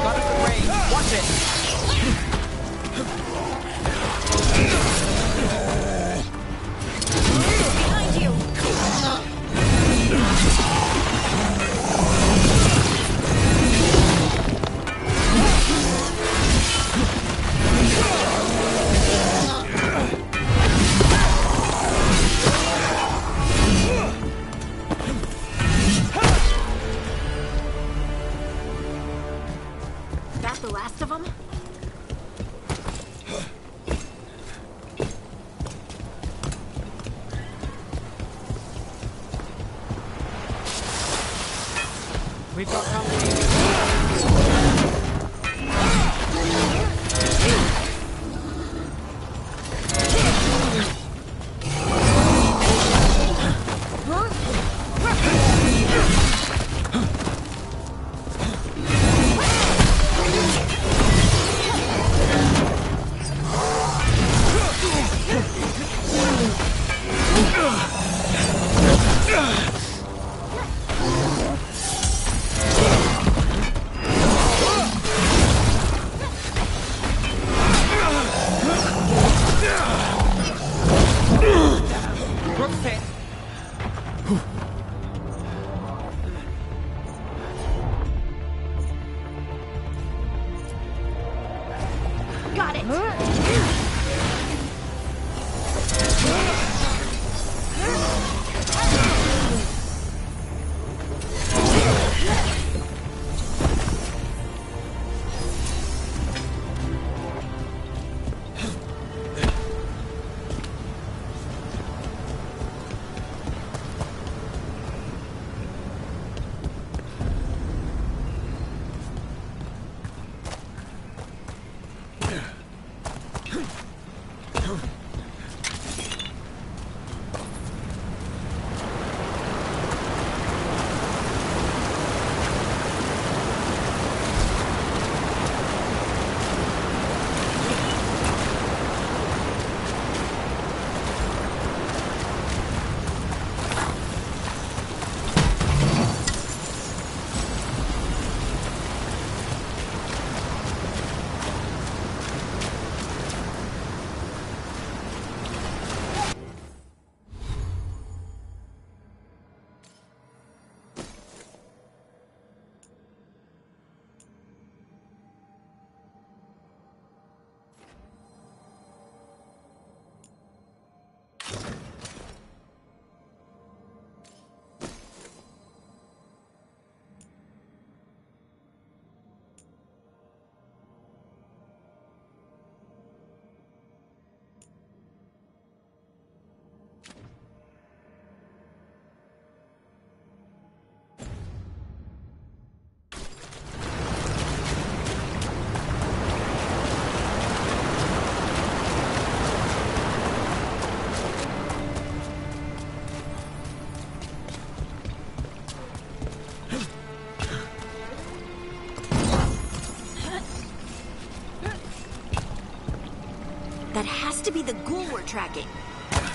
Got us at range. Watch it. Behind you. That the last of them? We've got company. Brooks pit. Got it. That has to be the ghoul we're tracking.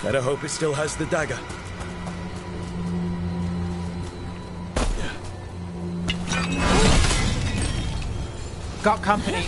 Better hope it still has the dagger. Got company.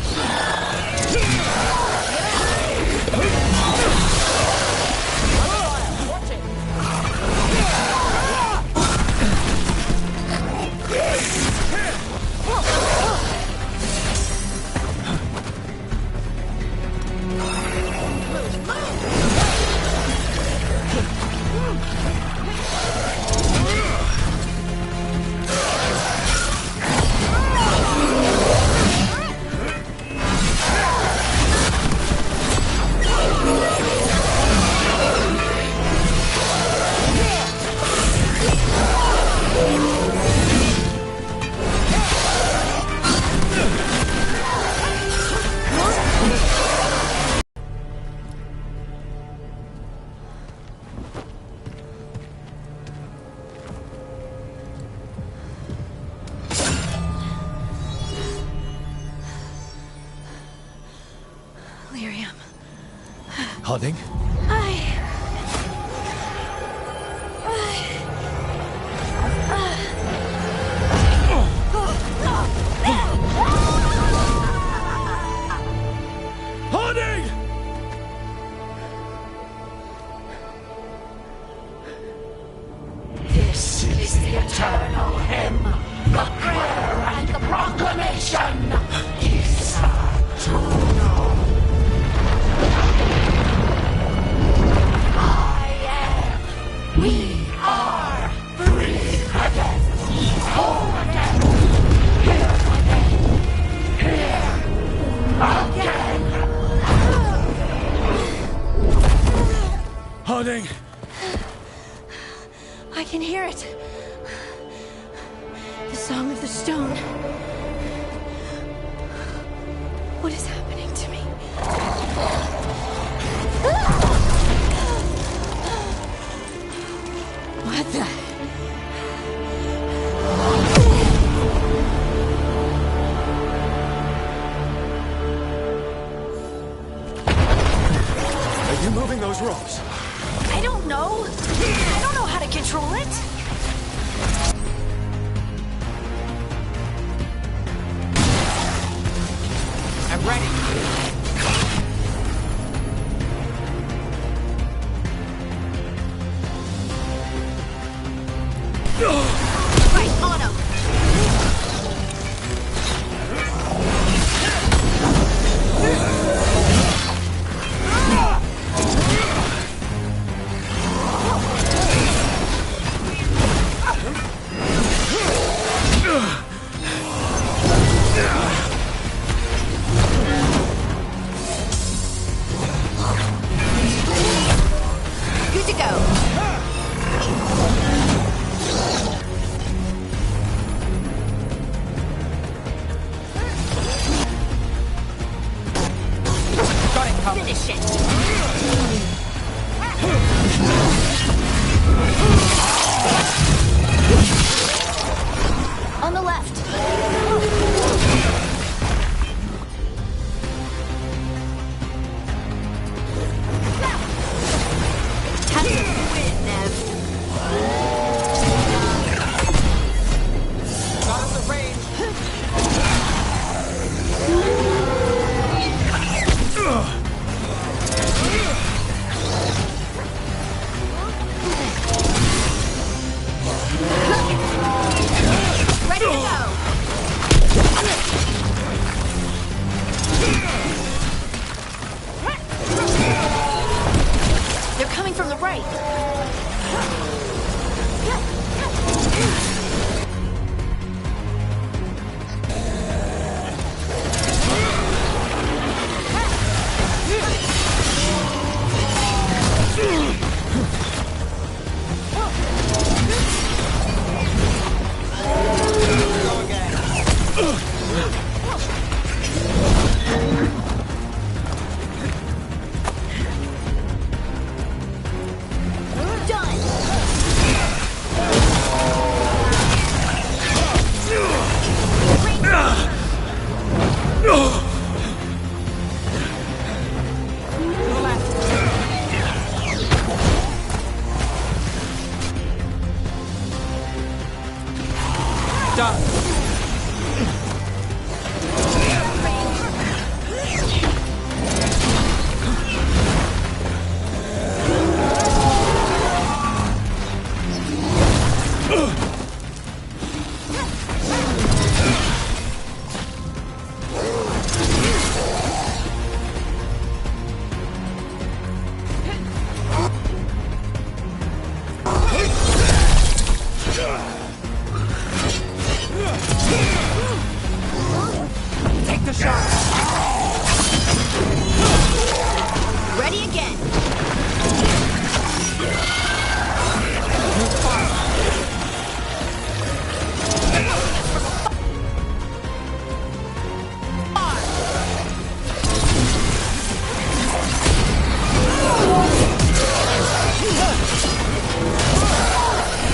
delirium. Harding? Harding! This is the eternal hymn, the prayer and the proclamation. Isa Tuno. We are free again, whole again, here again. Harding! I can hear it. The Song of the Stone. What is happening to me? What the? Are you moving those rocks? I don't know. I don't know how to control it. I'm ready. Right on him. Good to go. Finish it. On the left. Time to win, Nev. Not in the range. Ready to go. They're coming from the right. Done. Take the shot. Ready again.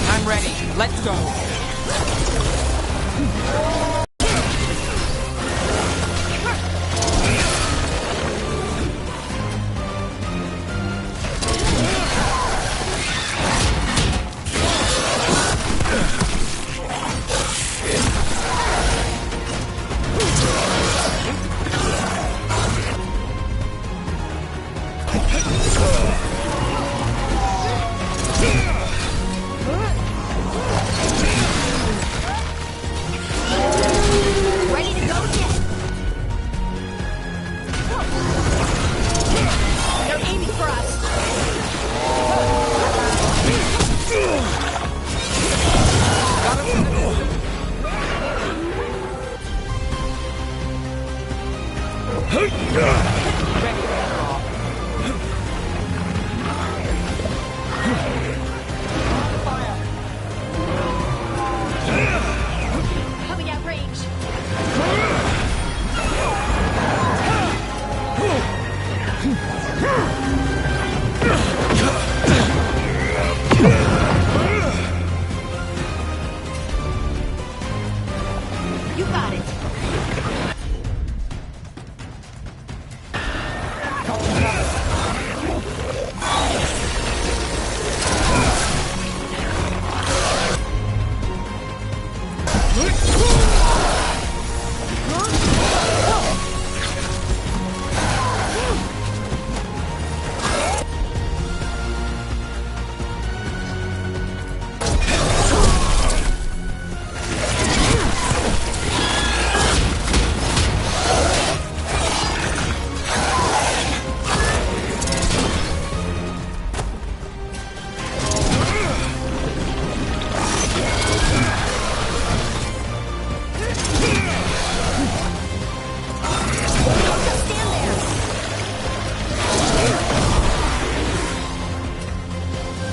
I'm ready. Let's go. Coming out range. You got it.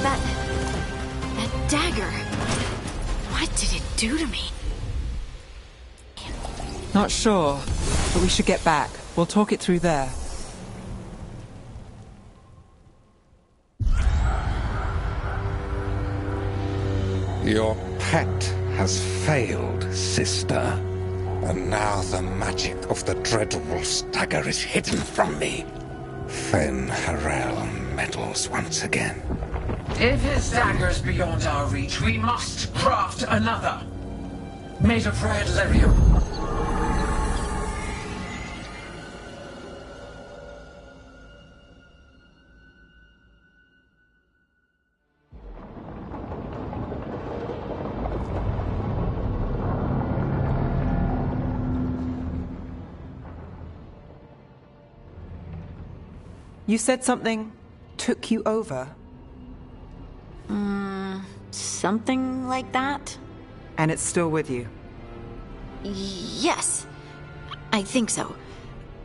That dagger. What did it do to me? Not sure, but we should get back. We'll talk it through there. Your pet has failed, sister. And now the magic of the dreadful dagger is hidden from me. Fen Harel meddles once again. If his dagger's beyond our reach, we must craft another. Made of red lyrium. You said something took you over? Something like that? And it's still with you? Yes. I think so.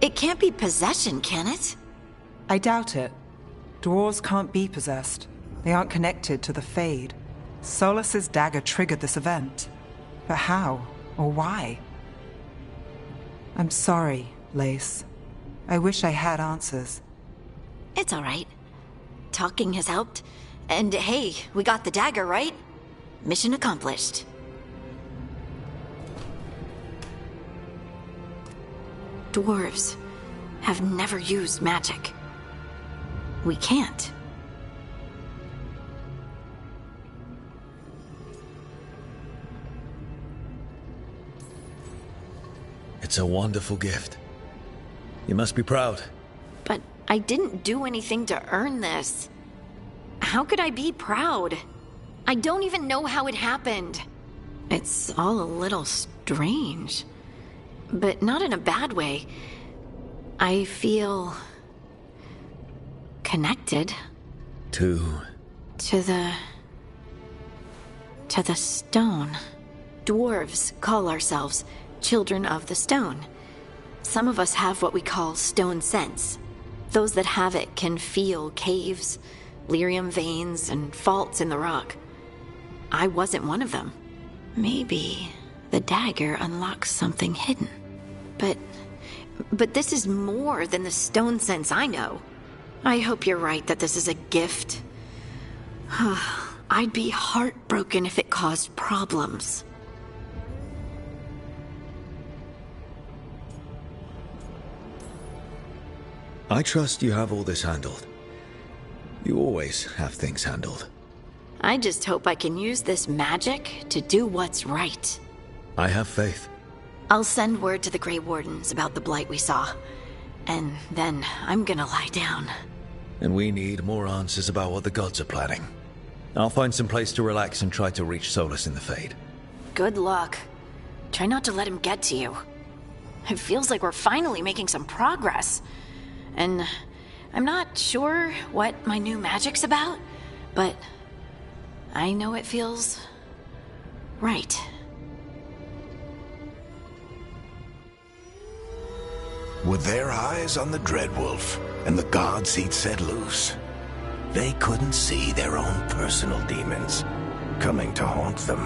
It can't be possession, can it? I doubt it. Dwarves can't be possessed. They aren't connected to the Fade. Solus's dagger triggered this event. But how? Or why? I'm sorry, Lace. I wish I had answers. It's all right. Talking has helped. And hey, we got the dagger, right? Mission accomplished. Dwarves have never used magic. We can't. It's a wonderful gift. You must be proud. But I didn't do anything to earn this. How could I be proud? I don't even know how it happened. It's all a little strange. But not in a bad way. I feel connected. To the stone. Dwarves call ourselves children of the stone. Some of us have what we call stone sense. Those that have it can feel caves, lyrium veins, and faults in the rock. I wasn't one of them. Maybe the dagger unlocks something hidden. But this is more than the stone sense I know. I hope you're right that this is a gift. I'd be heartbroken if it caused problems. I trust you have all this handled. You always have things handled. I just hope I can use this magic to do what's right. I have faith. I'll send word to the Grey Wardens about the blight we saw. And then I'm gonna lie down. And we need more answers about what the gods are planning. I'll find some place to relax and try to reach Solus in the Fade. Good luck. Try not to let him get to you. It feels like we're finally making some progress. And I'm not sure what my new magic's about, but I know it feels right. With their eyes on the Dreadwolf and the gods he'd set loose, they couldn't see their own personal demons coming to haunt them.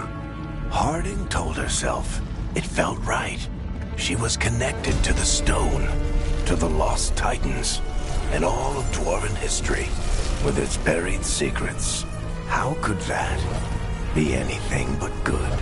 Harding told herself it felt right. She was connected to the stone, to the lost titans, and all of Dwarven history, with its buried secrets. How could that be anything but good?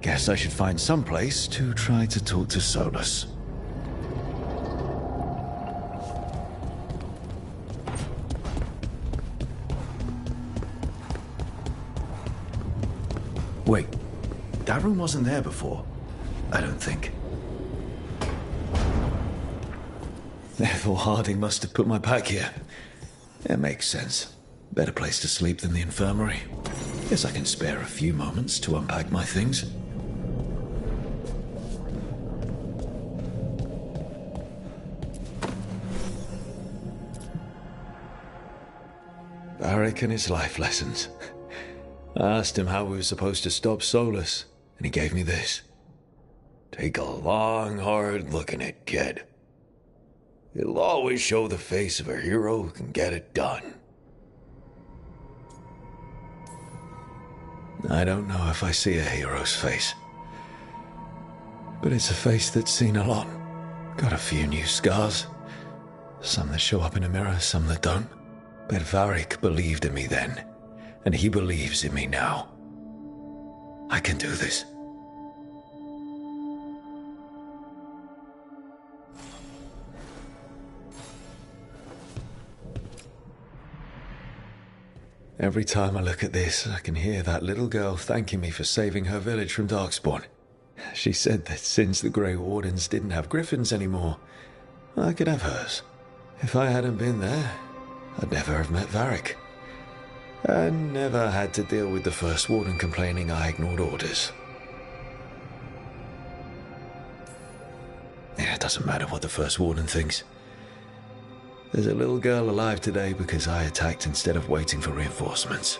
Guess I should find some place to try to talk to Solus. Wait, that room wasn't there before, I don't think. Therefore, Harding must have put my pack here. It makes sense. Better place to sleep than the infirmary. Guess I can spare a few moments to unpack my things. Varric and his life lessons. I asked him how we were supposed to stop Solus, and he gave me this. Take a long, hard look at it, kid. It'll always show the face of a hero who can get it done. I don't know if I see a hero's face, but it's a face that's seen a lot. Got a few new scars. Some that show up in a mirror, some that don't. But Varric believed in me then, and he believes in me now. I can do this. Every time I look at this, I can hear that little girl thanking me for saving her village from Darkspawn. She said that since the Grey Wardens didn't have griffins anymore, I could have hers. If I hadn't been there, I'd never have met Varric. And never had to deal with the First Warden complaining I ignored orders. Yeah, it doesn't matter what the First Warden thinks. There's a little girl alive today because I attacked instead of waiting for reinforcements.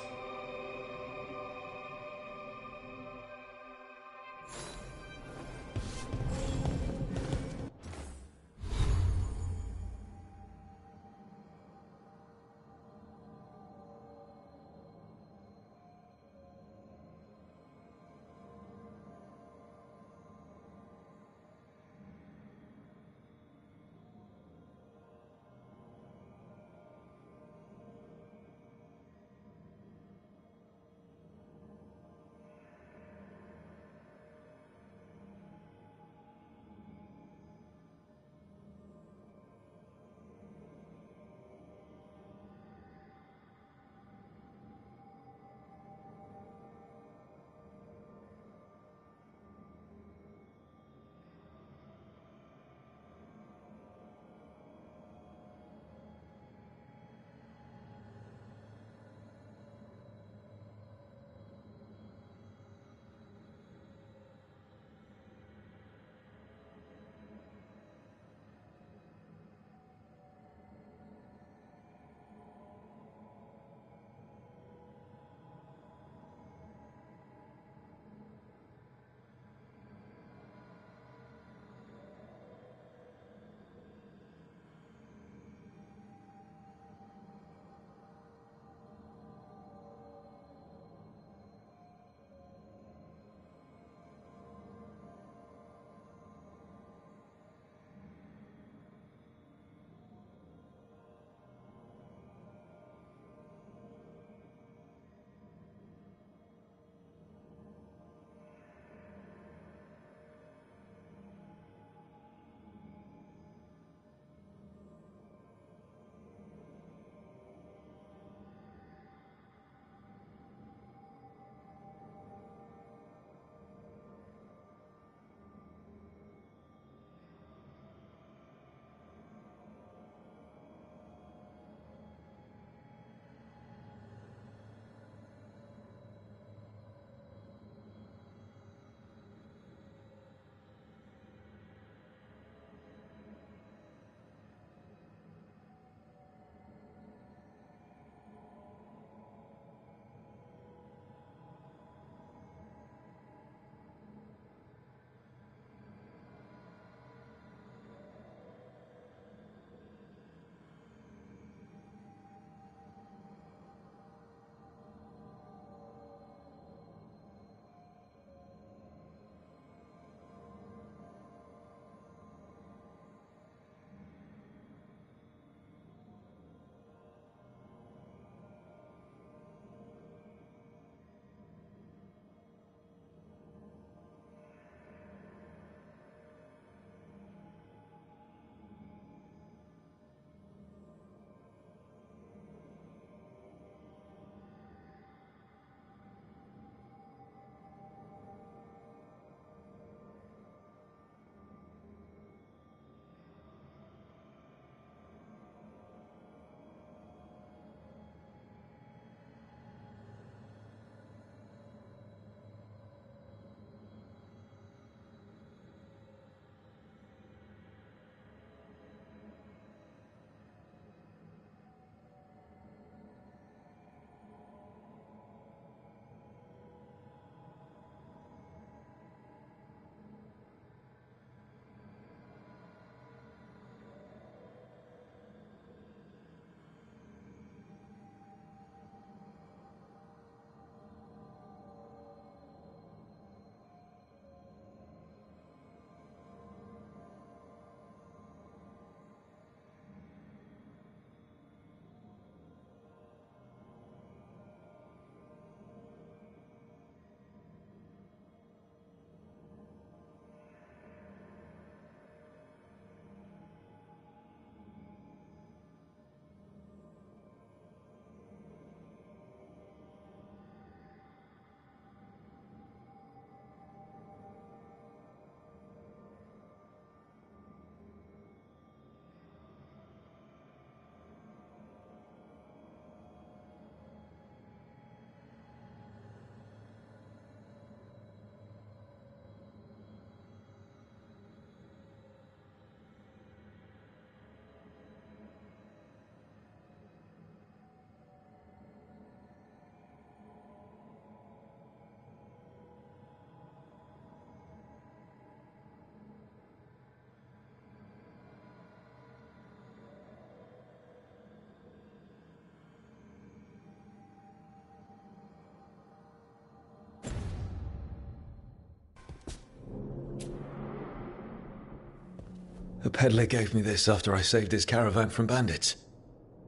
A peddler gave me this after I saved his caravan from bandits.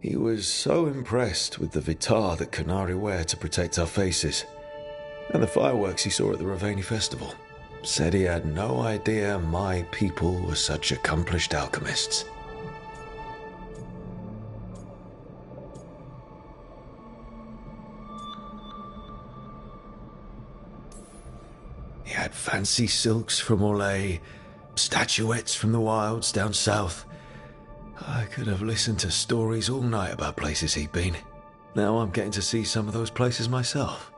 He was so impressed with the vitar that Canari wear to protect our faces, and the fireworks he saw at the Ravani festival. Said he had no idea my people were such accomplished alchemists. He had fancy silks from Orlais, statuettes from the wilds down south. I could have listened to stories all night about places he'd been. Now I'm getting to see some of those places myself.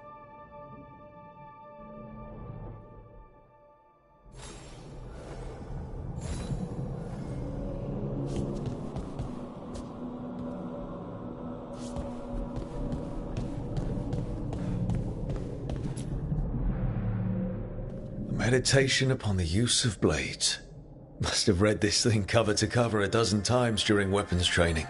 Meditation upon the use of blades. Must have read this thing cover to cover a dozen times during weapons training.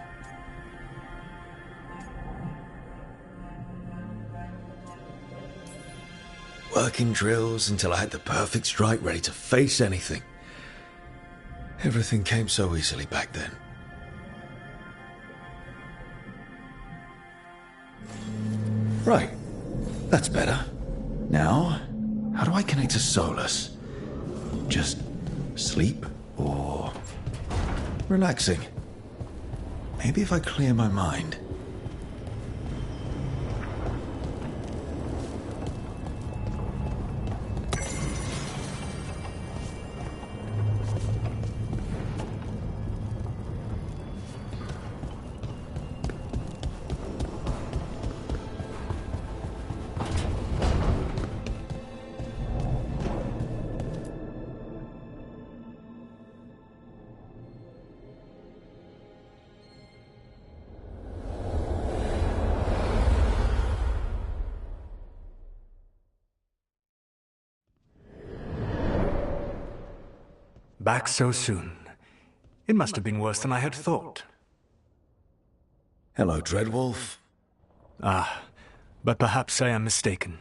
Working drills until I had the perfect strike ready to face anything. Everything came so easily back then. Right. That's better. Now, how do I connect to Solus? Just sleep or relaxing? Maybe if I clear my mind. Back so soon. It must have been worse than I had thought. Hello, Dreadwolf. Ah, but perhaps I am mistaken.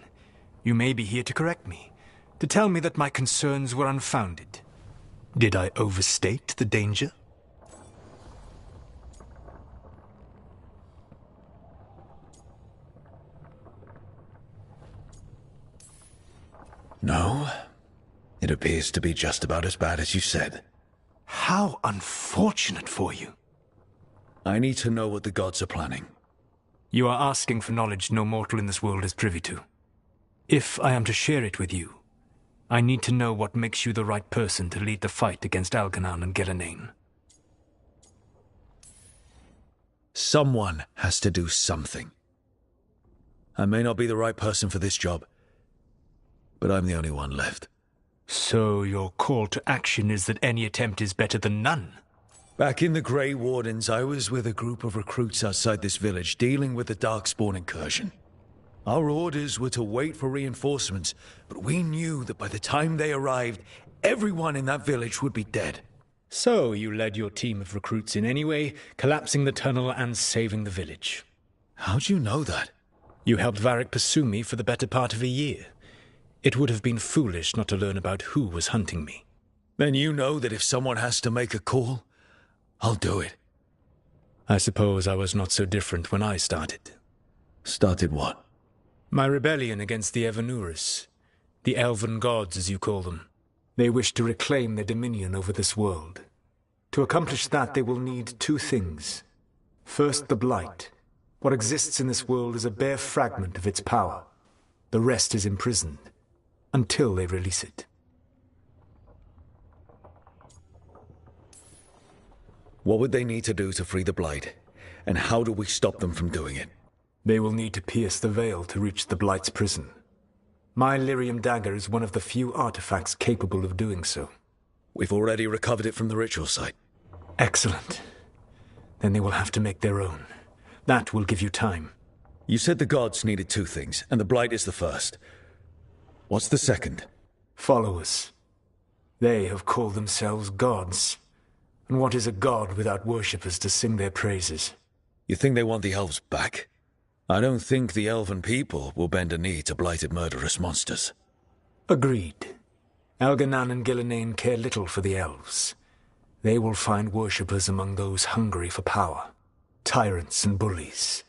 You may be here to correct me, to tell me that my concerns were unfounded. Did I overstate the danger? No. It appears to be just about as bad as you said. How unfortunate for you. I need to know what the gods are planning. You are asking for knowledge no mortal in this world is privy to. If I am to share it with you, I need to know what makes you the right person to lead the fight against Algernon and Gillenane. Someone has to do something. I may not be the right person for this job, but I'm the only one left. So your call to action is that any attempt is better than none? Back in the Grey Wardens, I was with a group of recruits outside this village dealing with the Darkspawn incursion. Our orders were to wait for reinforcements, but we knew that by the time they arrived, everyone in that village would be dead. So you led your team of recruits in any way, collapsing the tunnel and saving the village. How'd you know that? You helped Varric pursue me for the better part of a year. It would have been foolish not to learn about who was hunting me. Then you know that if someone has to make a call, I'll do it. I suppose I was not so different when I started. Started what? My rebellion against the Evanuris. The elven gods, as you call them. They wish to reclaim their dominion over this world. To accomplish that, they will need two things. First, the Blight. What exists in this world is a bare fragment of its power. The rest is imprisoned. Until they release it. What would they need to do to free the Blight? And how do we stop them from doing it? They will need to pierce the veil to reach the Blight's prison. My lyrium dagger is one of the few artifacts capable of doing so. We've already recovered it from the ritual site. Excellent. Then they will have to make their own. That will give you time. You said the gods needed two things, and the Blight is the first. What's the second? Followers. They have called themselves gods. And what is a god without worshippers to sing their praises? You think they want the elves back? I don't think the elven people will bend a knee to blighted murderous monsters. Agreed. Algernon and Gillenane care little for the elves. They will find worshippers among those hungry for power, tyrants and bullies,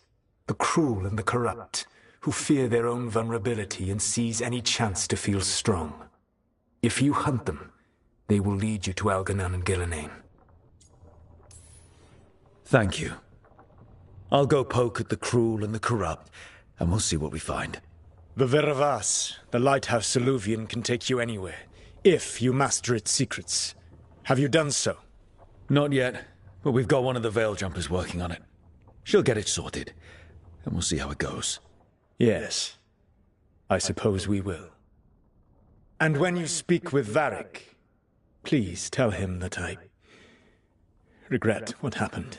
the cruel and the corrupt, who fear their own vulnerability and seize any chance to feel strong. If you hunt them, they will lead you to Algernon and Gillenane. Thank you. I'll go poke at the cruel and the corrupt, and we'll see what we find. The Veravas, the lighthouse Illuvian, can take you anywhere, if you master its secrets. Have you done so? Not yet, but we've got one of the Veil Jumpers working on it. She'll get it sorted, and we'll see how it goes. Yes, I suppose we will. And when you speak with Varric, please tell him that I regret what happened.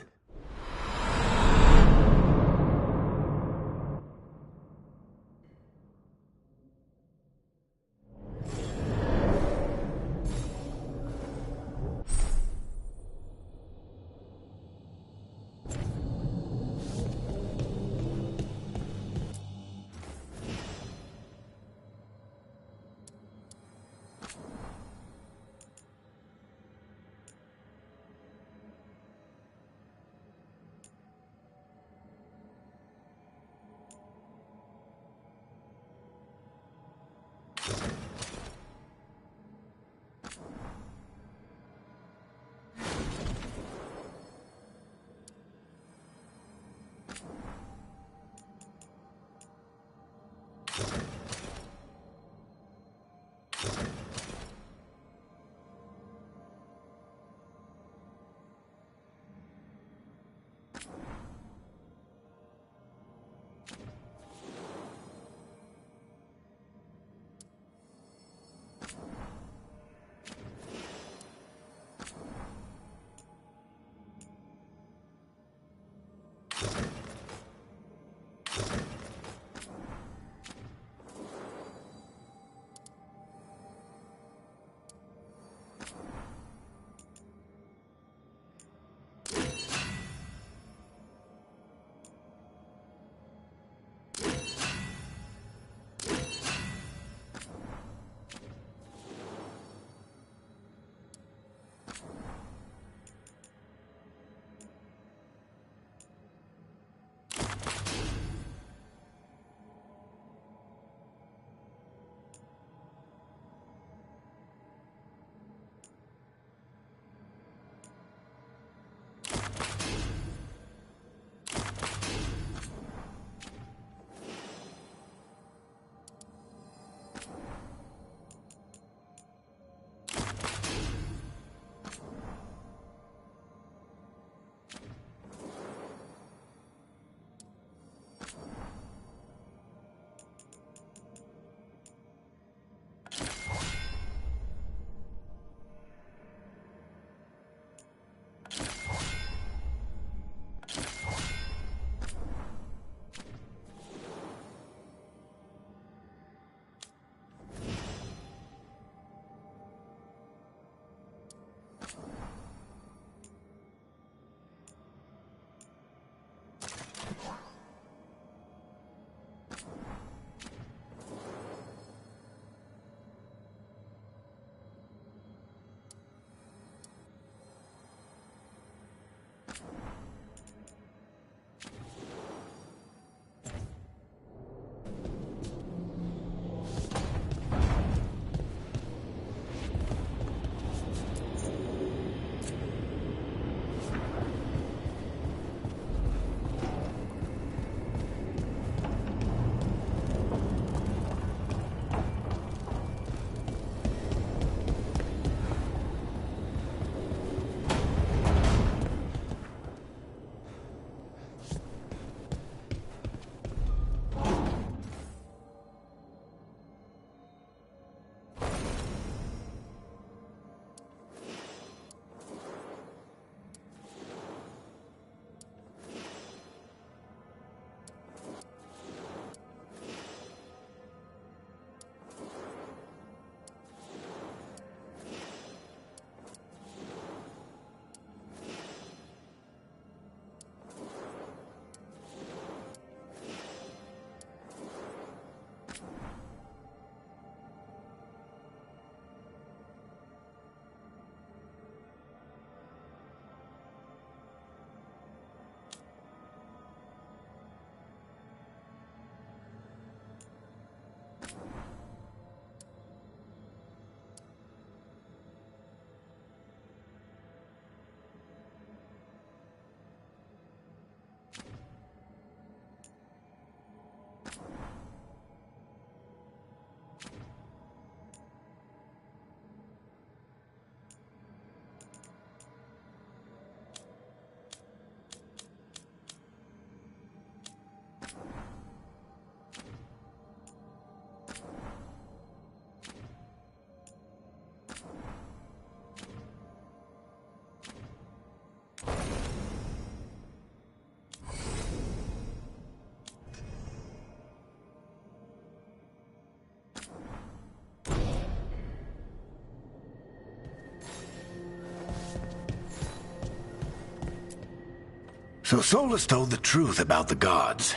So Solus told the truth about the gods.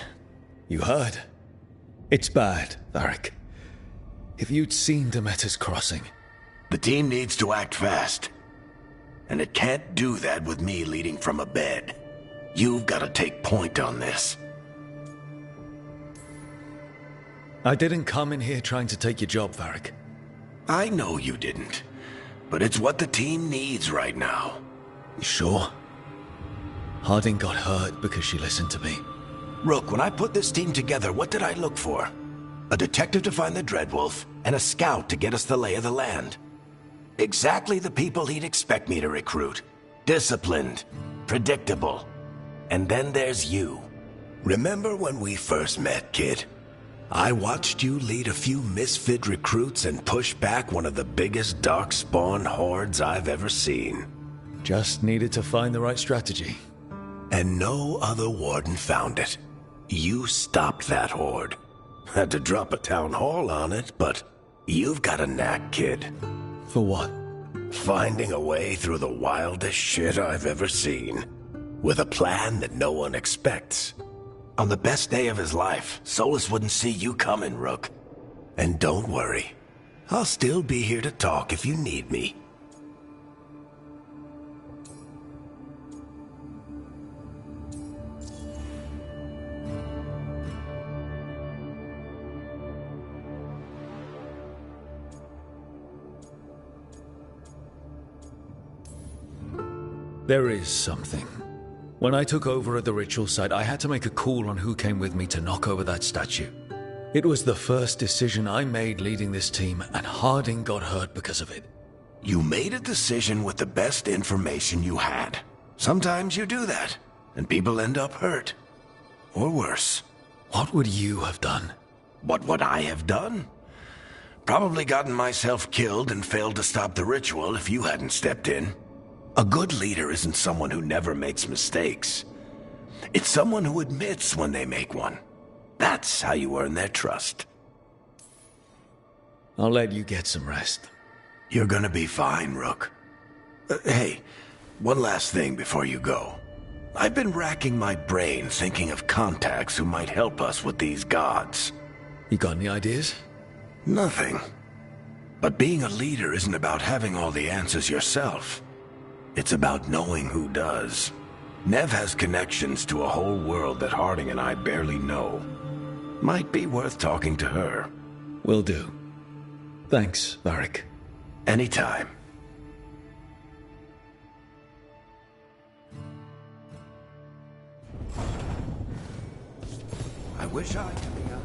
You heard? It's bad, Varric. If you'd seen Demeter's crossing... The team needs to act fast. And it can't do that with me leading from a bed. You've got to take point on this. I didn't come in here trying to take your job, Varric. I know you didn't. But it's what the team needs right now. You sure? Harding got hurt because she listened to me. Rook, when I put this team together, what did I look for? A detective to find the Dreadwolf, and a scout to get us the lay of the land. Exactly the people he'd expect me to recruit. Disciplined, predictable. And then there's you. Remember when we first met, kid? I watched you lead a few misfit recruits and push back one of the biggest darkspawn hordes I've ever seen. Just needed to find the right strategy. And no other warden found it. You stopped that horde. Had to drop a town hall on it, but you've got a knack, kid. For what? Finding a way through the wildest shit I've ever seen. With a plan that no one expects. On the best day of his life, Solus wouldn't see you coming, Rook. And don't worry. I'll still be here to talk if you need me. There is something. When I took over at the ritual site, I had to make a call on who came with me to knock over that statue. It was the first decision I made leading this team, and Harding got hurt because of it. You made a decision with the best information you had. Sometimes you do that, and people end up hurt. Or worse. What would you have done? What would I have done? Probably gotten myself killed and failed to stop the ritual if you hadn't stepped in. A good leader isn't someone who never makes mistakes. It's someone who admits when they make one. That's how you earn their trust. I'll let you get some rest. You're gonna be fine, Rook. Hey, one last thing before you go. I've been racking my brain thinking of contacts who might help us with these gods. You got any ideas? Nothing. But being a leader isn't about having all the answers yourself. It's about knowing who does. Nev has connections to a whole world that Harding and I barely know. Might be worth talking to her. Will do. Thanks, Varric. Anytime. I wish I could be out.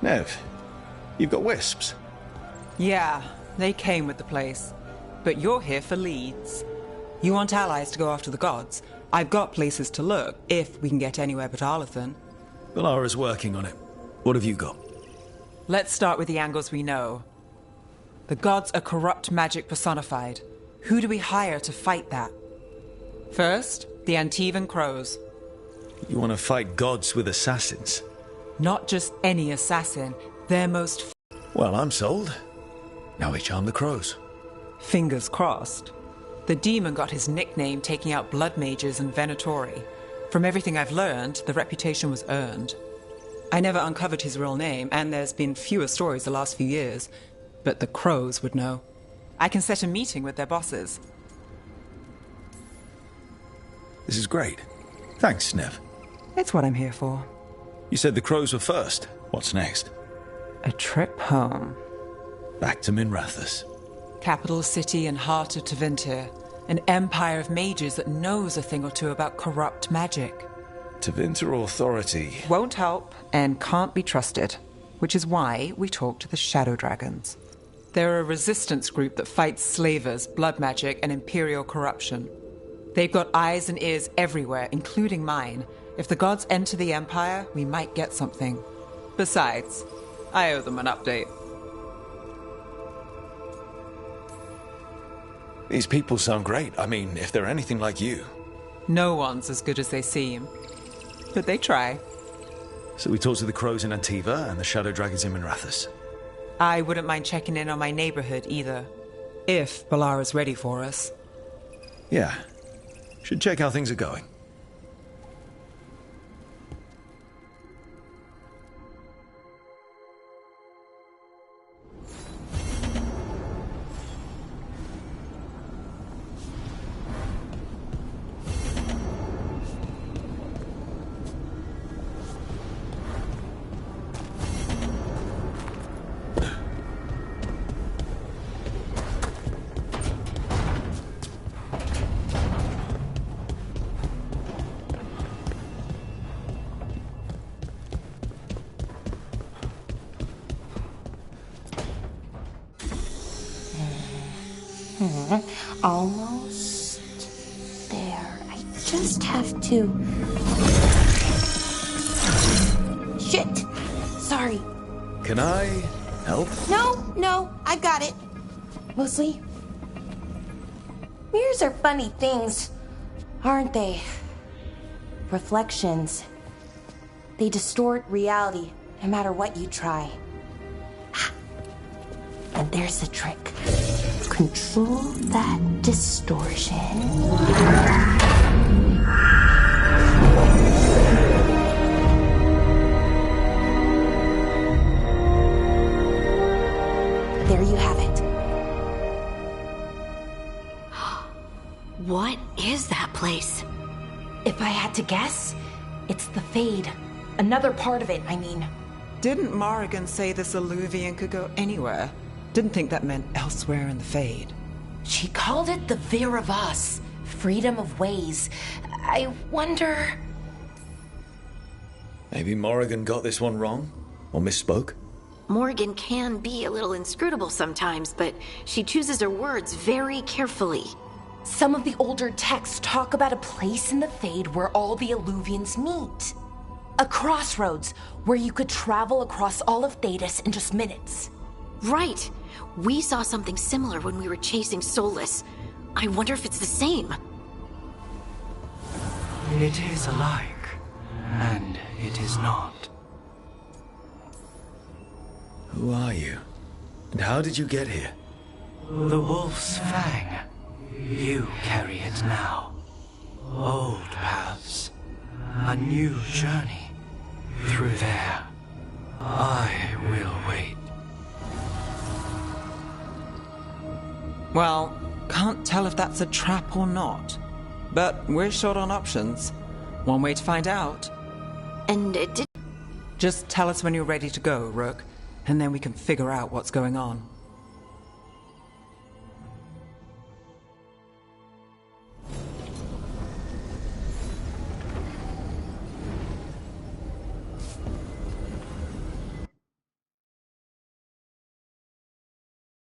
Nev, you've got wisps. Yeah, they came with the place. But you're here for leads. You want allies to go after the gods? I've got places to look, if we can get anywhere but Arlathan. Valara's working on it. What have you got? Let's start with the angles we know. The gods are corrupt magic personified. Who do we hire to fight that? First, the Antivan Crows. You want to fight gods with assassins? Not just any assassin, their most... Well, I'm sold. Now we charm the crows. Fingers crossed. The demon got his nickname taking out blood mages and Venatori. From everything I've learned, the reputation was earned. I never uncovered his real name, and there's been fewer stories the last few years. But the Crows would know. I can set a meeting with their bosses. This is great. Thanks, Nev. It's what I'm here for. You said the Crows were first. What's next? A trip home. Back to Minrathous. Capital city and heart of Tevinter. An empire of mages that knows a thing or two about corrupt magic. Tevinter authority Won't help and can't be trusted. Which is why we talk to the Shadow Dragons. They're a resistance group that fights slavers, blood magic, and imperial corruption. They've got eyes and ears everywhere, including mine. If the gods enter the Empire, we might get something. Besides, I owe them an update. These people sound great. I mean, if they're anything like you. No one's as good as they seem. But they try. So we talk to the Crows in Antiva and the Shadow Dragons in Minrathous. I wouldn't mind checking in on my neighborhood either. If Balara's ready for us. Yeah. Should check how things are going. Almost there. I just have to... Shit! Sorry. Can I help? No, I got it. Mostly. Mirrors are funny things, aren't they? Reflections. They distort reality, no matter what you try. And there's the trick. Control that distortion. There you have it. What is that place? If I had to guess, it's the Fade. Another part of it, I mean. Didn't Morrigan say this Illuvian could go anywhere? Didn't think that meant elsewhere in the Fade. She called it the Viravas, freedom of ways. I wonder... Maybe Morrigan got this one wrong? Or misspoke? Morrigan can be a little inscrutable sometimes, but she chooses her words very carefully. Some of the older texts talk about a place in the Fade where all the Illuvians meet. A crossroads where you could travel across all of Thedas in just minutes. Right. We saw something similar when we were chasing Solus. I wonder if it's the same. It is alike, and it is not. Who are you? And how did you get here? The Wolf's Fang. You carry it now. Old paths. A new journey. Through there. I will wait. Well, can't tell if that's a trap or not. But we're short on options. One way to find out. And it did... Just tell us when you're ready to go, Rook, and then we can figure out what's going on.